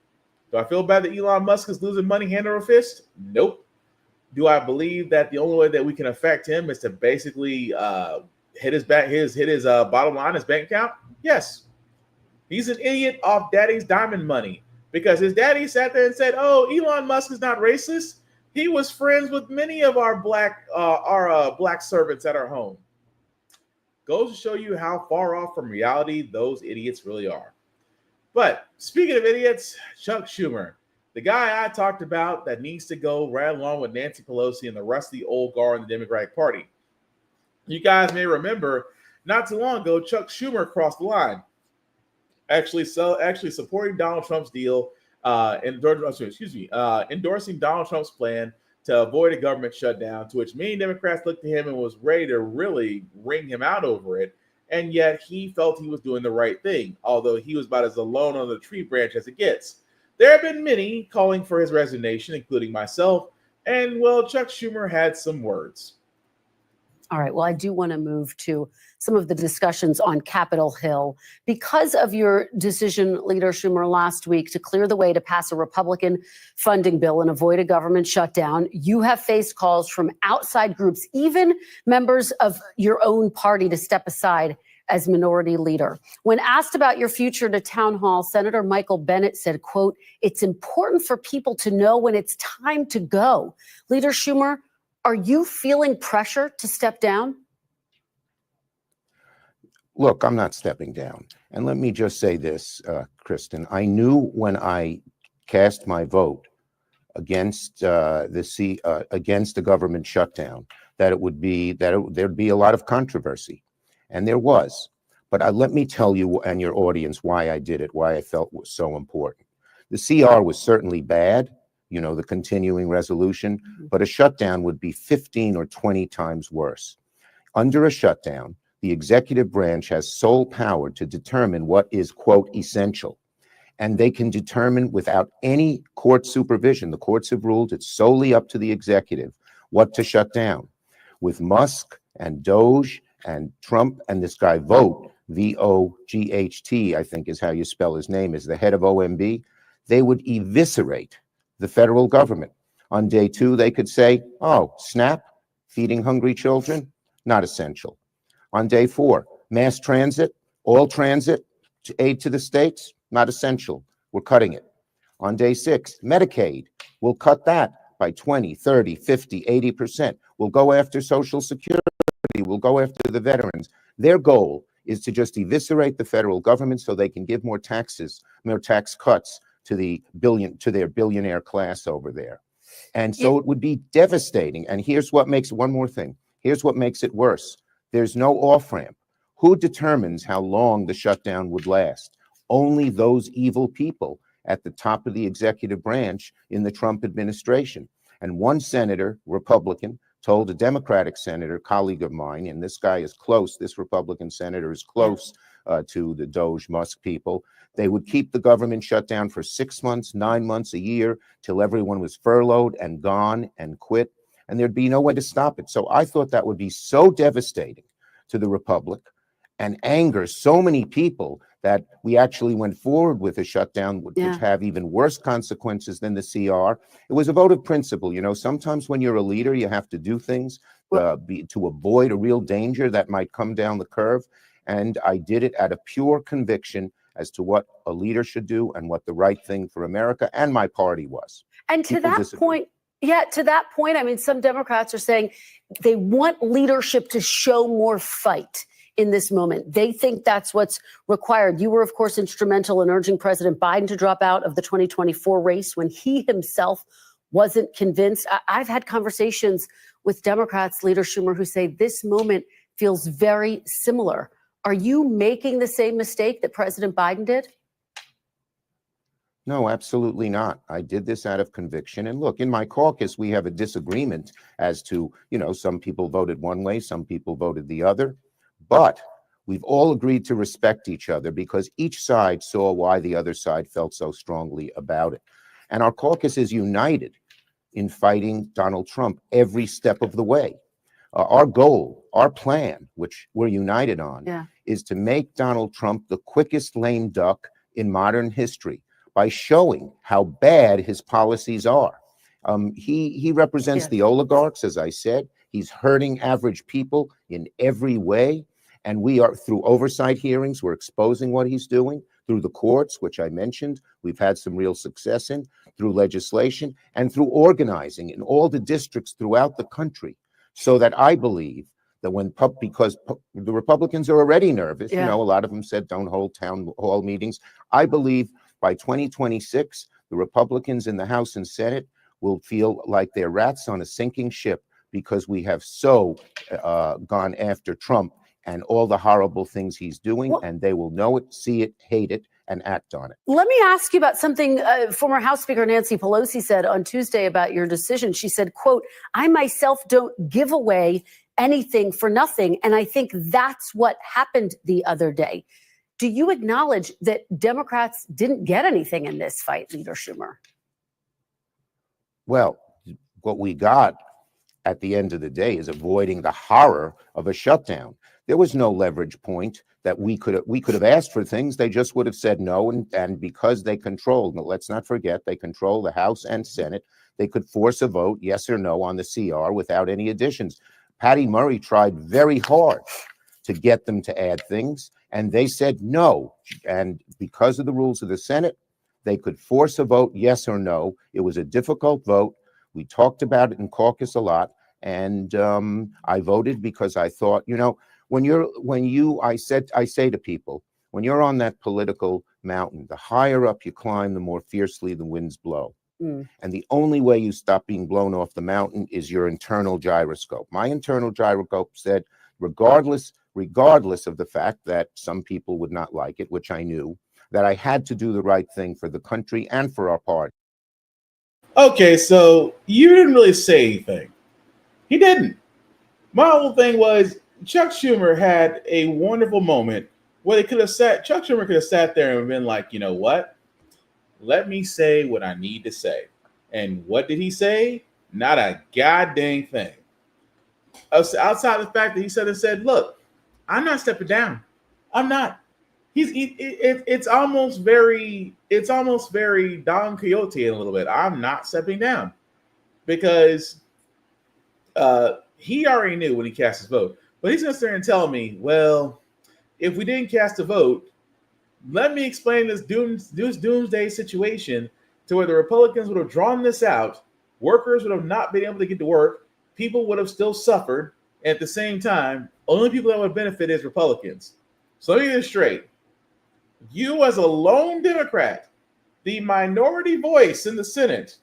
Do I feel bad that Elon Musk is losing money hand over fist? Nope. Do I believe that the only way that we can affect him is to basically hit his bottom line, his bank account? Yes. He's an idiot off daddy's diamond money because his daddy sat there and said, "Oh, Elon Musk is not racist. He was friends with many of our black servants at our home." Goes to show you how far off from reality those idiots really are. But speaking of idiots, Chuck Schumer, the guy I talked about that needs to go right along with Nancy Pelosi and the rest of the old guard in the Democratic Party. You guys may remember not too long ago, Chuck Schumer crossed the line, actually supporting Donald Trump's deal, endorsing Donald Trump's plan to avoid a government shutdown, to which many Democrats looked to him and was ready to really wring him out over it. And yet he felt he was doing the right thing, although he was about as alone on the tree branch as it gets. There have been many calling for his resignation, including myself, and, well, Chuck Schumer had some words. All right. Well, I do want to move to some of the discussions on Capitol Hill. Because of your decision, Leader Schumer, last week to clear the way to pass a Republican funding bill and avoid a government shutdown, you have faced calls from outside groups, even members of your own party, to step aside as minority leader. When asked about your future to town hall, Senator Michael Bennet said, quote, "It's important for people to know when it's time to go." Leader Schumer, are you feeling pressure to step down? Look, I'm not stepping down. And let me just say this, Kristen. I knew when I cast my vote against against the government shutdown that there'd be a lot of controversy, and there was. But let me tell you and your audience why I did it, why I felt it was so important. The CR was certainly bad, you know, the continuing resolution, but a shutdown would be 15 or 20 times worse. Under a shutdown, the executive branch has sole power to determine what is, quote, essential. And they can determine without any court supervision. The courts have ruled it's solely up to the executive what to shut down. With Musk and Doge and Trump and this guy Vogt, V-O-G-H-T, I think is how you spell his name, is the head of OMB, they would eviscerate the federal government. On day 2, they could say, oh, SNAP, feeding hungry children, not essential. On day 4, mass transit, all transit, aid to the states, not essential. We're cutting it. On day 6, Medicaid, we'll cut that by 20, 30, 50, 80%. We'll go after Social Security. We'll go after the veterans. Their goal is to just eviscerate the federal government so they can give more taxes, more tax cuts to their billionaire class over there. And so it would be devastating. And here's what makes one more thing. Here's what makes it worse. There's no off-ramp. Who determines how long the shutdown would last? Only those evil people at the top of the executive branch in the Trump administration. And one senator, Republican, told a Democratic senator, colleague of mine, and this guy is close, this Republican senator is close to the Doge Musk people, they would keep the government shut down for 6 months, 9 months, a year, till everyone was furloughed and gone and quit, and there'd be no way to stop it. So I thought that would be so devastating to the Republic and anger so many people that we actually went forward with a shutdown, which have even worse consequences than the CR. It was a vote of principle. You know, sometimes when you're a leader, you have to do things to avoid a real danger that might come down the curve. And I did it out of pure conviction as to what a leader should do and what the right thing for America and my party was. And to that point, I mean, some Democrats are saying they want leadership to show more fight in this moment. They think that's what's required. You were, of course, instrumental in urging President Biden to drop out of the 2024 race when he himself wasn't convinced. I've had conversations with Democrats, Leader Schumer, who say this moment feels very similar. Are you making the same mistake that President Biden did? No, absolutely not. I did this out of conviction. And look, in my caucus, we have a disagreement as to, you know, some people voted one way, some people voted the other. But we've all agreed to respect each other because each side saw why the other side felt so strongly about it. And our caucus is united in fighting Donald Trump every step of the way. Our goal, our plan, which we're united on, is to make Donald Trump the quickest lame duck in modern history by showing how bad his policies are. He represents the oligarchs, as I said. He's hurting average people in every way. And we are, through oversight hearings, we're exposing what he's doing, through the courts, which I mentioned, we've had some real success in, through legislation, and through organizing in all the districts throughout the country. So that I believe that because the Republicans are already nervous, you know, a lot of them said don't hold town hall meetings. I believe by 2026, the Republicans in the House and Senate will feel like they're rats on a sinking ship because we have so gone after Trump and all the horrible things he's doing, and they will know it, see it, hate it, and act on it. Let me ask you about something former House Speaker Nancy Pelosi said on Tuesday about your decision. She said, quote, "I myself don't give away anything for nothing." And I think that's what happened the other day. Do you acknowledge that Democrats didn't get anything in this fight, Leader Schumer? Well, what we got at the end of the day is avoiding the horror of a shutdown. There was no leverage point that we could have asked for things. They just would have said no. And because they controlled, let's not forget, they control the House and Senate. They could force a vote, yes or no, on the CR without any additions. Patty Murray tried very hard to get them to add things, and they said no. And because of the rules of the Senate, they could force a vote, yes or no. It was a difficult vote. We talked about it in caucus a lot, and I voted because I thought, you know, I say to people, when you're on that political mountain, the higher up you climb, the more fiercely the winds blow. And the only way you stop being blown off the mountain is your internal gyroscope. My internal gyroscope said, regardless of the fact that some people would not like it, which I knew, that I had to do the right thing for the country and for our party. Okay, so you didn't really say anything. He didn't. My whole thing was Chuck Schumer had a wonderful moment where Chuck Schumer could have sat there and been like, you know what? Let me say what I need to say. And what did he say? Not a goddamn thing. Outside the fact that he said, look, I'm not stepping down. I'm not. It's almost very Don Quixote in a little bit. I'm not stepping down because he already knew when he cast his vote. But he's going to sit there and tell me, well, if we didn't cast a vote, let me explain this doomsday situation to where the Republicans would have drawn this out, workers would have not been able to get to work, people would have still suffered, and at the same time, only people that would benefit is Republicans. So let me get this straight. You as a lone Democrat, the minority voice in the Senate,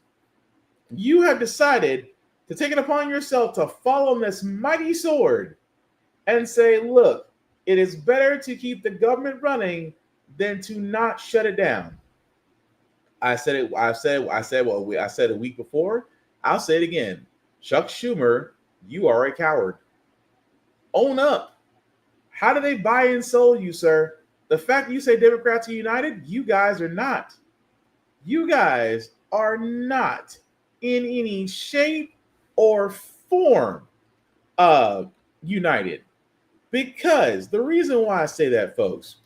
you have decided to take it upon yourself to fall on this mighty sword and say, look, It is better to keep the government running than to not shut it down. I said it. I said a week before. I'll say it again. Chuck Schumer, you are a coward. Own up. How do they buy and sell you, sir? The fact that you say Democrats are united, you guys are not. You guys are not in any shape or form united. Because the reason why I say that, folks,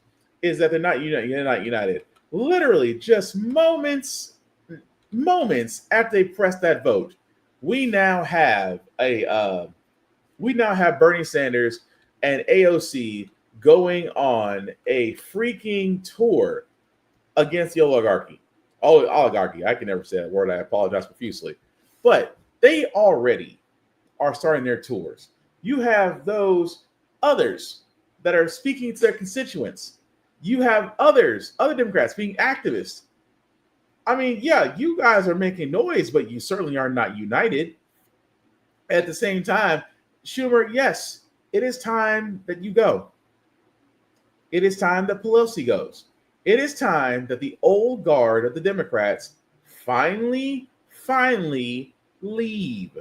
is that they're not united. They're not united. Literally, just moments after they press that vote, we now have Bernie Sanders and AOC going on a freaking tour against the oligarchy. Oligarchy. I can never say that word. I apologize profusely. But they already are starting their tours. You have those others that are speaking to their constituents. You have other Democrats being activists. I mean, yeah, you guys are making noise, but you certainly are not united. At the same time, Schumer, yes, it is time that you go. It is time that Pelosi goes. It is time that the old guard of the Democrats finally leave.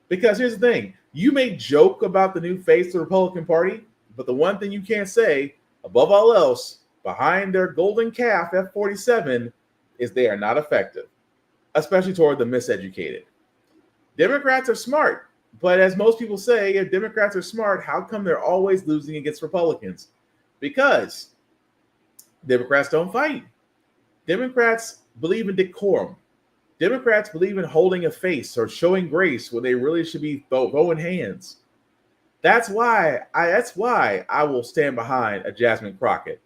Because here's the thing. You may joke about the new face of the Republican Party, but the one thing you can't say, above all else, behind their golden calf F-47, is they are not effective, especially toward the miseducated. Democrats are smart, but as most people say, if Democrats are smart, how come they're always losing against Republicans? Because Democrats don't fight. Democrats believe in decorum. Democrats believe in holding a face or showing grace when they really should be throwing hands. That's why I will stand behind a Jasmine Crockett.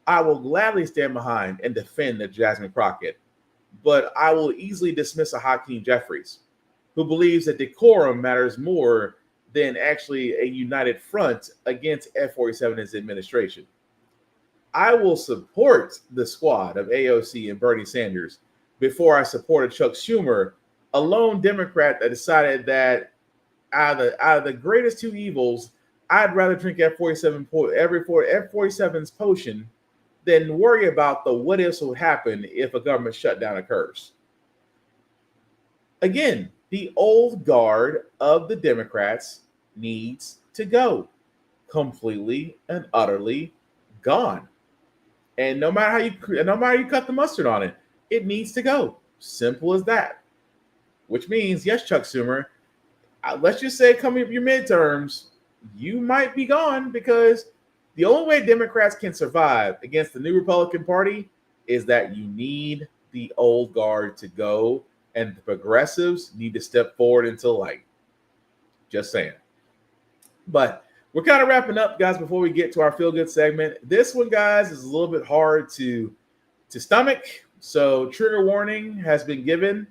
I will gladly stand behind and defend a Jasmine Crockett, but I will easily dismiss a Hakeem Jeffries, who believes that decorum matters more than actually a united front against F-47 and his administration. I will support the squad of AOC and Bernie Sanders before I supported Chuck Schumer, a lone Democrat that decided that out of the greatest two evils, I'd rather drink F-47's potion than worry about the what ifs would happen if a government shutdown occurs. Again, the old guard of the Democrats needs to go. Completely and utterly gone. And no matter how you cut the mustard on it, it needs to go. Simple as that. Which means, yes, Chuck Schumer, let's just say coming up your midterms, you might be gone, because the only way Democrats can survive against the new Republican Party is that you need the old guard to go, and the progressives need to step forward into light. Just saying. But we're kind of wrapping up, guys, before we get to our feel-good segment. This one, guys, is a little bit hard to stomach. So trigger warning has been given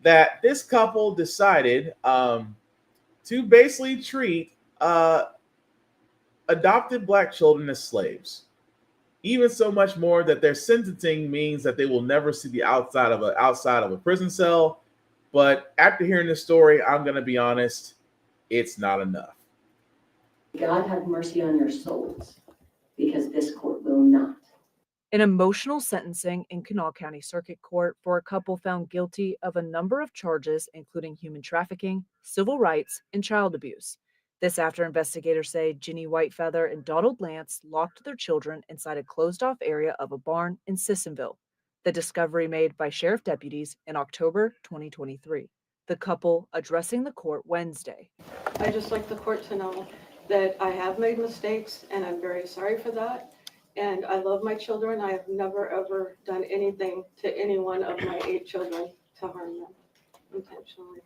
that this couple decided to basically treat adopted Black children as slaves. Even so much more that their sentencing means that they will never see the outside of a prison cell. But after hearing this story, I'm going to be honest, it's not enough. God have mercy on your souls, because this court will not. An emotional sentencing in Kanawha County Circuit Court for a couple found guilty of a number of charges, including human trafficking, civil rights, and child abuse. This after investigators say Ginny Whitefeather and Donald Lance locked their children inside a closed-off area of a barn in Sissonville. The discovery made by sheriff deputies in October 2023. The couple addressing the court Wednesday. I just like the court to know that I have made mistakes, and I'm very sorry for that. And I love my children. I have never, ever done anything to any one of my 8 children to harm them intentionally.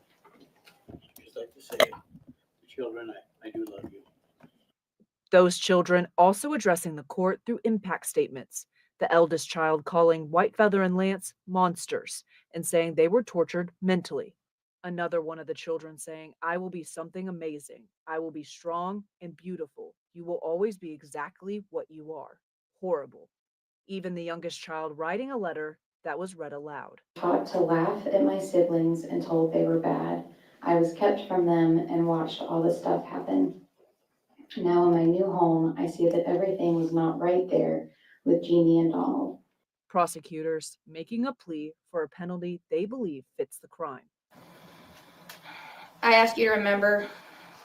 Just like to say, the children, I do love you. Those children also addressing the court through impact statements. The eldest child calling Whitefeather and Lance monsters and saying they were tortured mentally. Another one of the children saying, "I will be something amazing. I will be strong and beautiful. You will always be exactly what you are." Horrible. Even the youngest child writing a letter that was read aloud. Taught to laugh at my siblings and told they were bad. I was kept from them and watched all this stuff happen. Now in my new home, I see that everything was not right there with Jeannie and Donald. Prosecutors making a plea for a penalty they believe fits the crime. I ask you to remember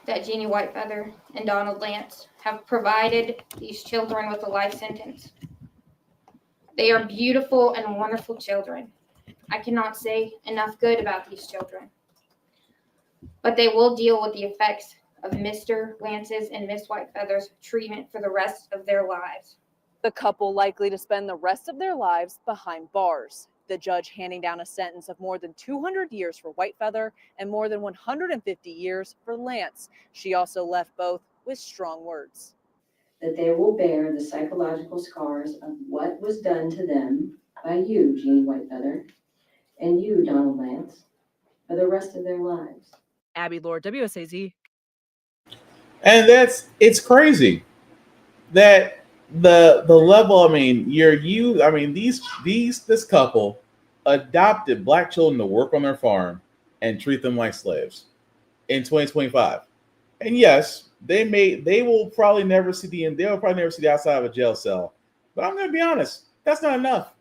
that Jeannie Whitefeather and Donald Lance have provided these children with a life sentence. They are beautiful and wonderful children. I cannot say enough good about these children. But they will deal with the effects of Mr. Lance's and Miss Whitefeather's treatment for the rest of their lives. The couple likely to spend the rest of their lives behind bars. The judge handing down a sentence of more than 200 years for Whitefeather and more than 150 years for Lance. She also left both with strong words. That they will bear the psychological scars of what was done to them by you, Jeannie Whitefeather, and you, Donald Lance, for the rest of their lives. Abby Lord, WSAZ. And it's crazy that the level, I mean, this couple adopted black children to work on their farm and treat them like slaves in 2025. And yes, they will probably never see the outside of a jail cell. But I'm going to be honest, that's not enough.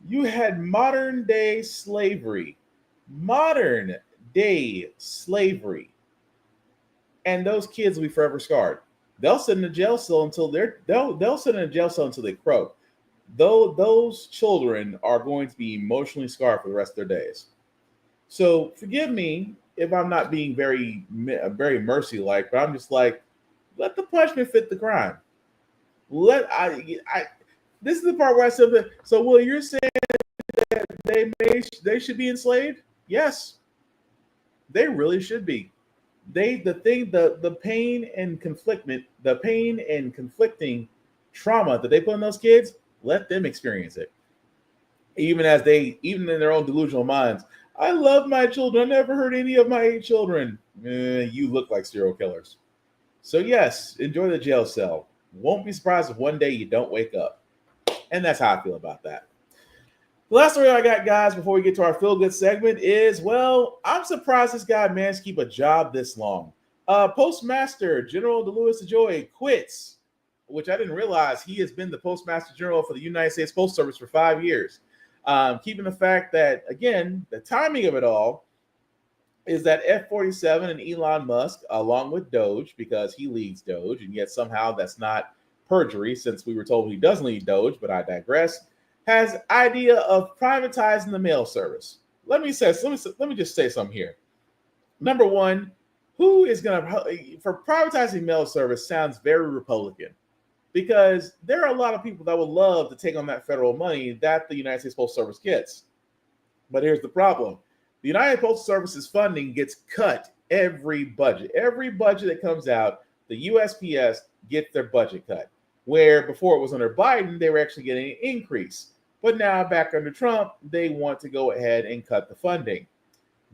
You had modern day slavery, and those kids will be forever scarred. They'll sit in a jail cell until they'll sit in a jail cell until they croak. Though those children are going to be emotionally scarred for the rest of their days. So forgive me if I'm not being very mercy-like, but I'm just like, let the punishment fit the crime. This is the part where I said that. So, Will, you're saying that they should be enslaved? Yes, they really should be. The pain and conflicting trauma that they put on those kids, let them experience it. Even in their own delusional minds. I love my children. I never hurt any of my 8 children. You look like serial killers. So yes, enjoy the jail cell. Won't be surprised if one day you don't wake up. And that's how I feel about that. The last story I got, guys, before we get to our feel-good segment is, well, I'm surprised this guy managed to keep a job this long. Postmaster General Louis DeJoy quits, which I didn't realize he has been the Postmaster General for the United States Postal Service for 5 years. Keeping the fact that, again, the timing of it all is that F-47 and Elon Musk, along with Doge, because he leads Doge, and yet somehow that's not perjury since we were told he doesn't lead Doge, but I digress, has idea of privatizing the mail service. Let me just say something here. Number one, who is going to, for privatizing mail service sounds very Republican, because there are a lot of people that would love to take on that federal money that the United States Postal Service gets. But here's the problem. The United Postal Service's funding gets cut every budget. Every budget that comes out, the USPS gets their budget cut. Where before it was under Biden, they were actually getting an increase. But now back under Trump, they want to go ahead and cut the funding.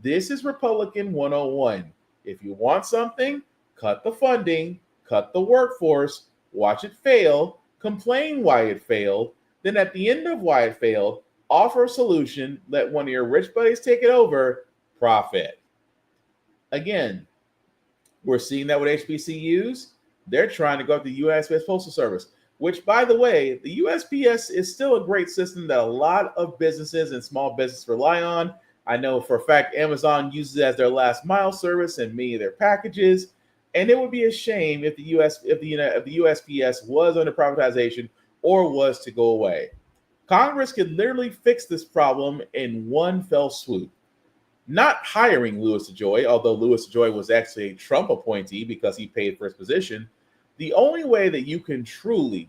This is Republican 101. If you want something, cut the funding, cut the workforce, watch it fail, complain why it failed, then at the end of why it failed, offer a solution, let one of your rich buddies take it over, profit. Again, we're seeing that with HBCUs. They're trying to go up the USPS Postal Service, which, by the way, the USPS is still a great system that a lot of businesses and small businesses rely on. I know for a fact Amazon uses it as their last mile service in many of their packages. And it would be a shame if the USPS was under privatization or was to go away. Congress could literally fix this problem in one fell swoop. Not hiring Louis DeJoy, although Louis DeJoy was actually a Trump appointee because he paid for his position. The only way that you can truly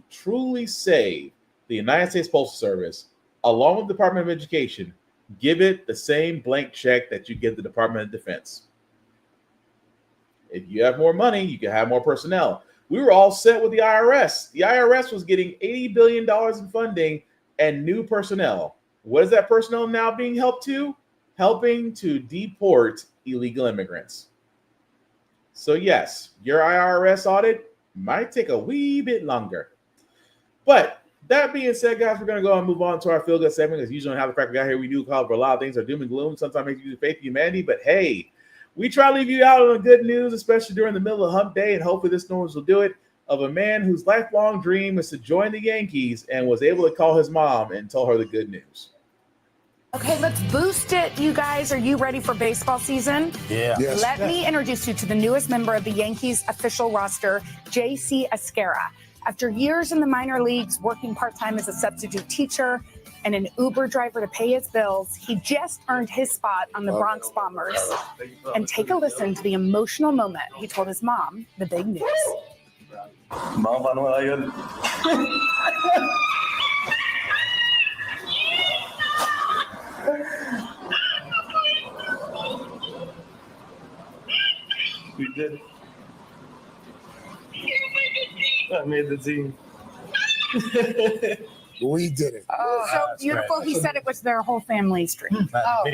save the United States Postal Service, along with the Department of Education, give it the same blank check that you give the Department of Defense. If you have more money, you can have more personnel. We were all set with the IRS. The IRS was getting $80 billion in funding and new personnel. What is that personnel now being helped to? Helping to deport illegal immigrants. So yes, your IRS audit might take a wee bit longer. But that being said, guys, we're going to go and move on to our feel-good segment. As usually on How the Frack We Got Here, we do cover a lot of things that are doom and gloom. Sometimes make you lose faith in humanity. But hey, We try to leave you out on the good news, especially during the middle of hump day, and hopefully this news will do it, of a man whose lifelong dream is to join the Yankees and was able to call his mom and tell her the good news. Okay, let's boost it, you guys. Are you ready for baseball season? Yeah. Yes. Let me introduce you to the newest member of the Yankees official roster, J.C. Esquera. After years in the minor leagues, working part-time as a substitute teacher and an Uber driver to pay his bills, he just earned his spot on the Bronx Bombers. And take a listen to the emotional moment he told his mom the big news. Mom, Manuela, yun. We did it. I made the team. We did it. Oh, so beautiful. He said it was their whole family's dream. Oh.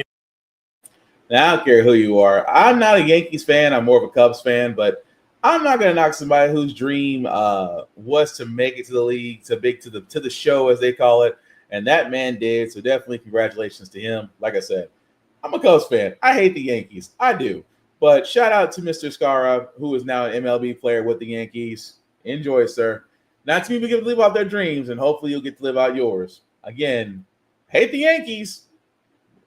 Now, I don't care who you are. I'm not a Yankees fan. I'm more of a Cubs fan, but I'm not going to knock somebody whose dream was to make it to the league, to the show, as they call it, and that man did. So definitely congratulations to him. Like I said, I'm a Cubs fan. I hate the Yankees. I do. But shout out to Mr. Skara, who is now an MLB player with the Yankees. Enjoy, sir. Not too many people get to live out their dreams, and hopefully you'll get to live out yours. Again, hate the Yankees,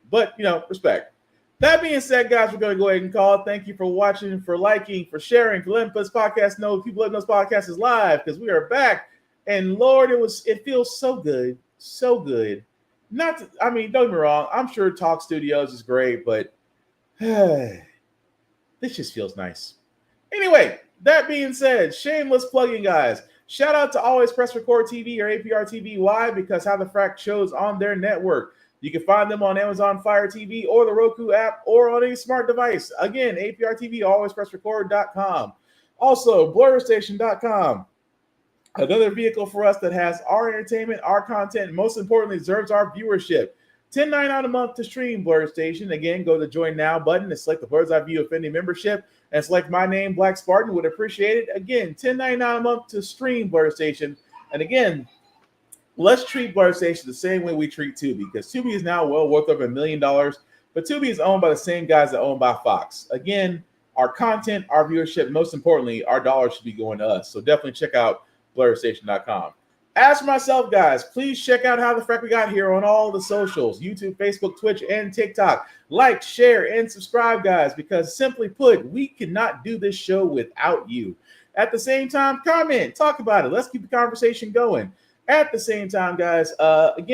but, respect. That being said, guys, we're going to go ahead and call it. Thank you for watching, for liking, for sharing, for letting us podcast know people letting us podcast is live, because we are back. And Lord, it feels so good, so good. Don't get me wrong. I'm sure Talk Studios is great, but this just feels nice. Anyway, that being said, shameless plugging, guys. Shout out to Always Press Record TV or APR TV. Why? Because How the Frack shows on their network. You can find them on Amazon Fire TV or the Roku app or on any smart device. Again, APR TV, alwayspressrecord.com. Also, blurrstation.com. Another vehicle for us that has our entertainment, our content, and most importantly, deserves our viewership. $10.99 a month to stream Blur Station. Again, go to the Join Now button and select the Bird's Eye View Offending membership and select my name, Black Spartan. Would appreciate it. Again, $10.99 a month to stream Blur Station. And again, let's treat Blur Station the same way we treat Tubi, because Tubi is now well worth over $1 million. But Tubi is owned by the same guys that own by Fox. Again, our content, our viewership, most importantly, our dollars should be going to us. So definitely check out blurrstation.com. As for myself, guys, please check out How the Frack We Got Here on all the socials, YouTube, Facebook, Twitch, and TikTok. Like, share, and subscribe, guys, because simply put, we cannot do this show without you. At the same time, comment, talk about it. Let's keep the conversation going. At the same time, guys, with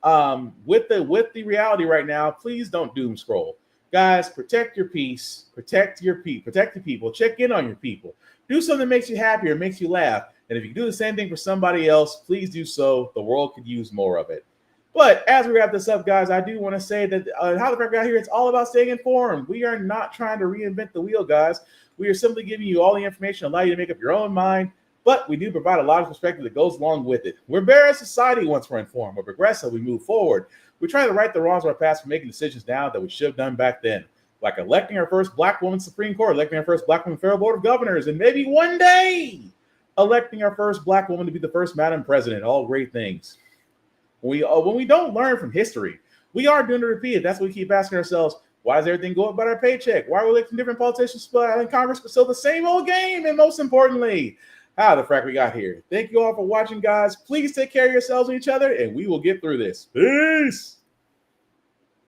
the reality right now, please don't doom scroll. Guys, protect your peace, protect the people, check in on your people. Do something that makes you happy or makes you laugh. And if you can do the same thing for somebody else, please do so. The world could use more of it. But as we wrap this up, guys, I do want to say that How the Frack Got Here, it's all about staying informed. We are not trying to reinvent the wheel, guys. We are simply giving you all the information, allow you to make up your own mind. But we do provide a lot of perspective that goes along with it. We're better as society once we're informed. We're progressive. We move forward. We try to right the wrongs of our past for making decisions now that we should have done back then. Like electing our first Black woman Supreme Court, electing our first Black woman Federal Board of Governors, and maybe one day electing our first Black woman to be the first Madam President. All great things. When we don't learn from history, we are doomed to repeat it. That's what we keep asking ourselves. Why does everything go up by our paycheck? Why are we electing different politicians in Congress, but still the same old game? And most importantly, How the Frack We Got Here. Thank you all for watching, guys. Please take care of yourselves and each other, and we will get through this. Peace.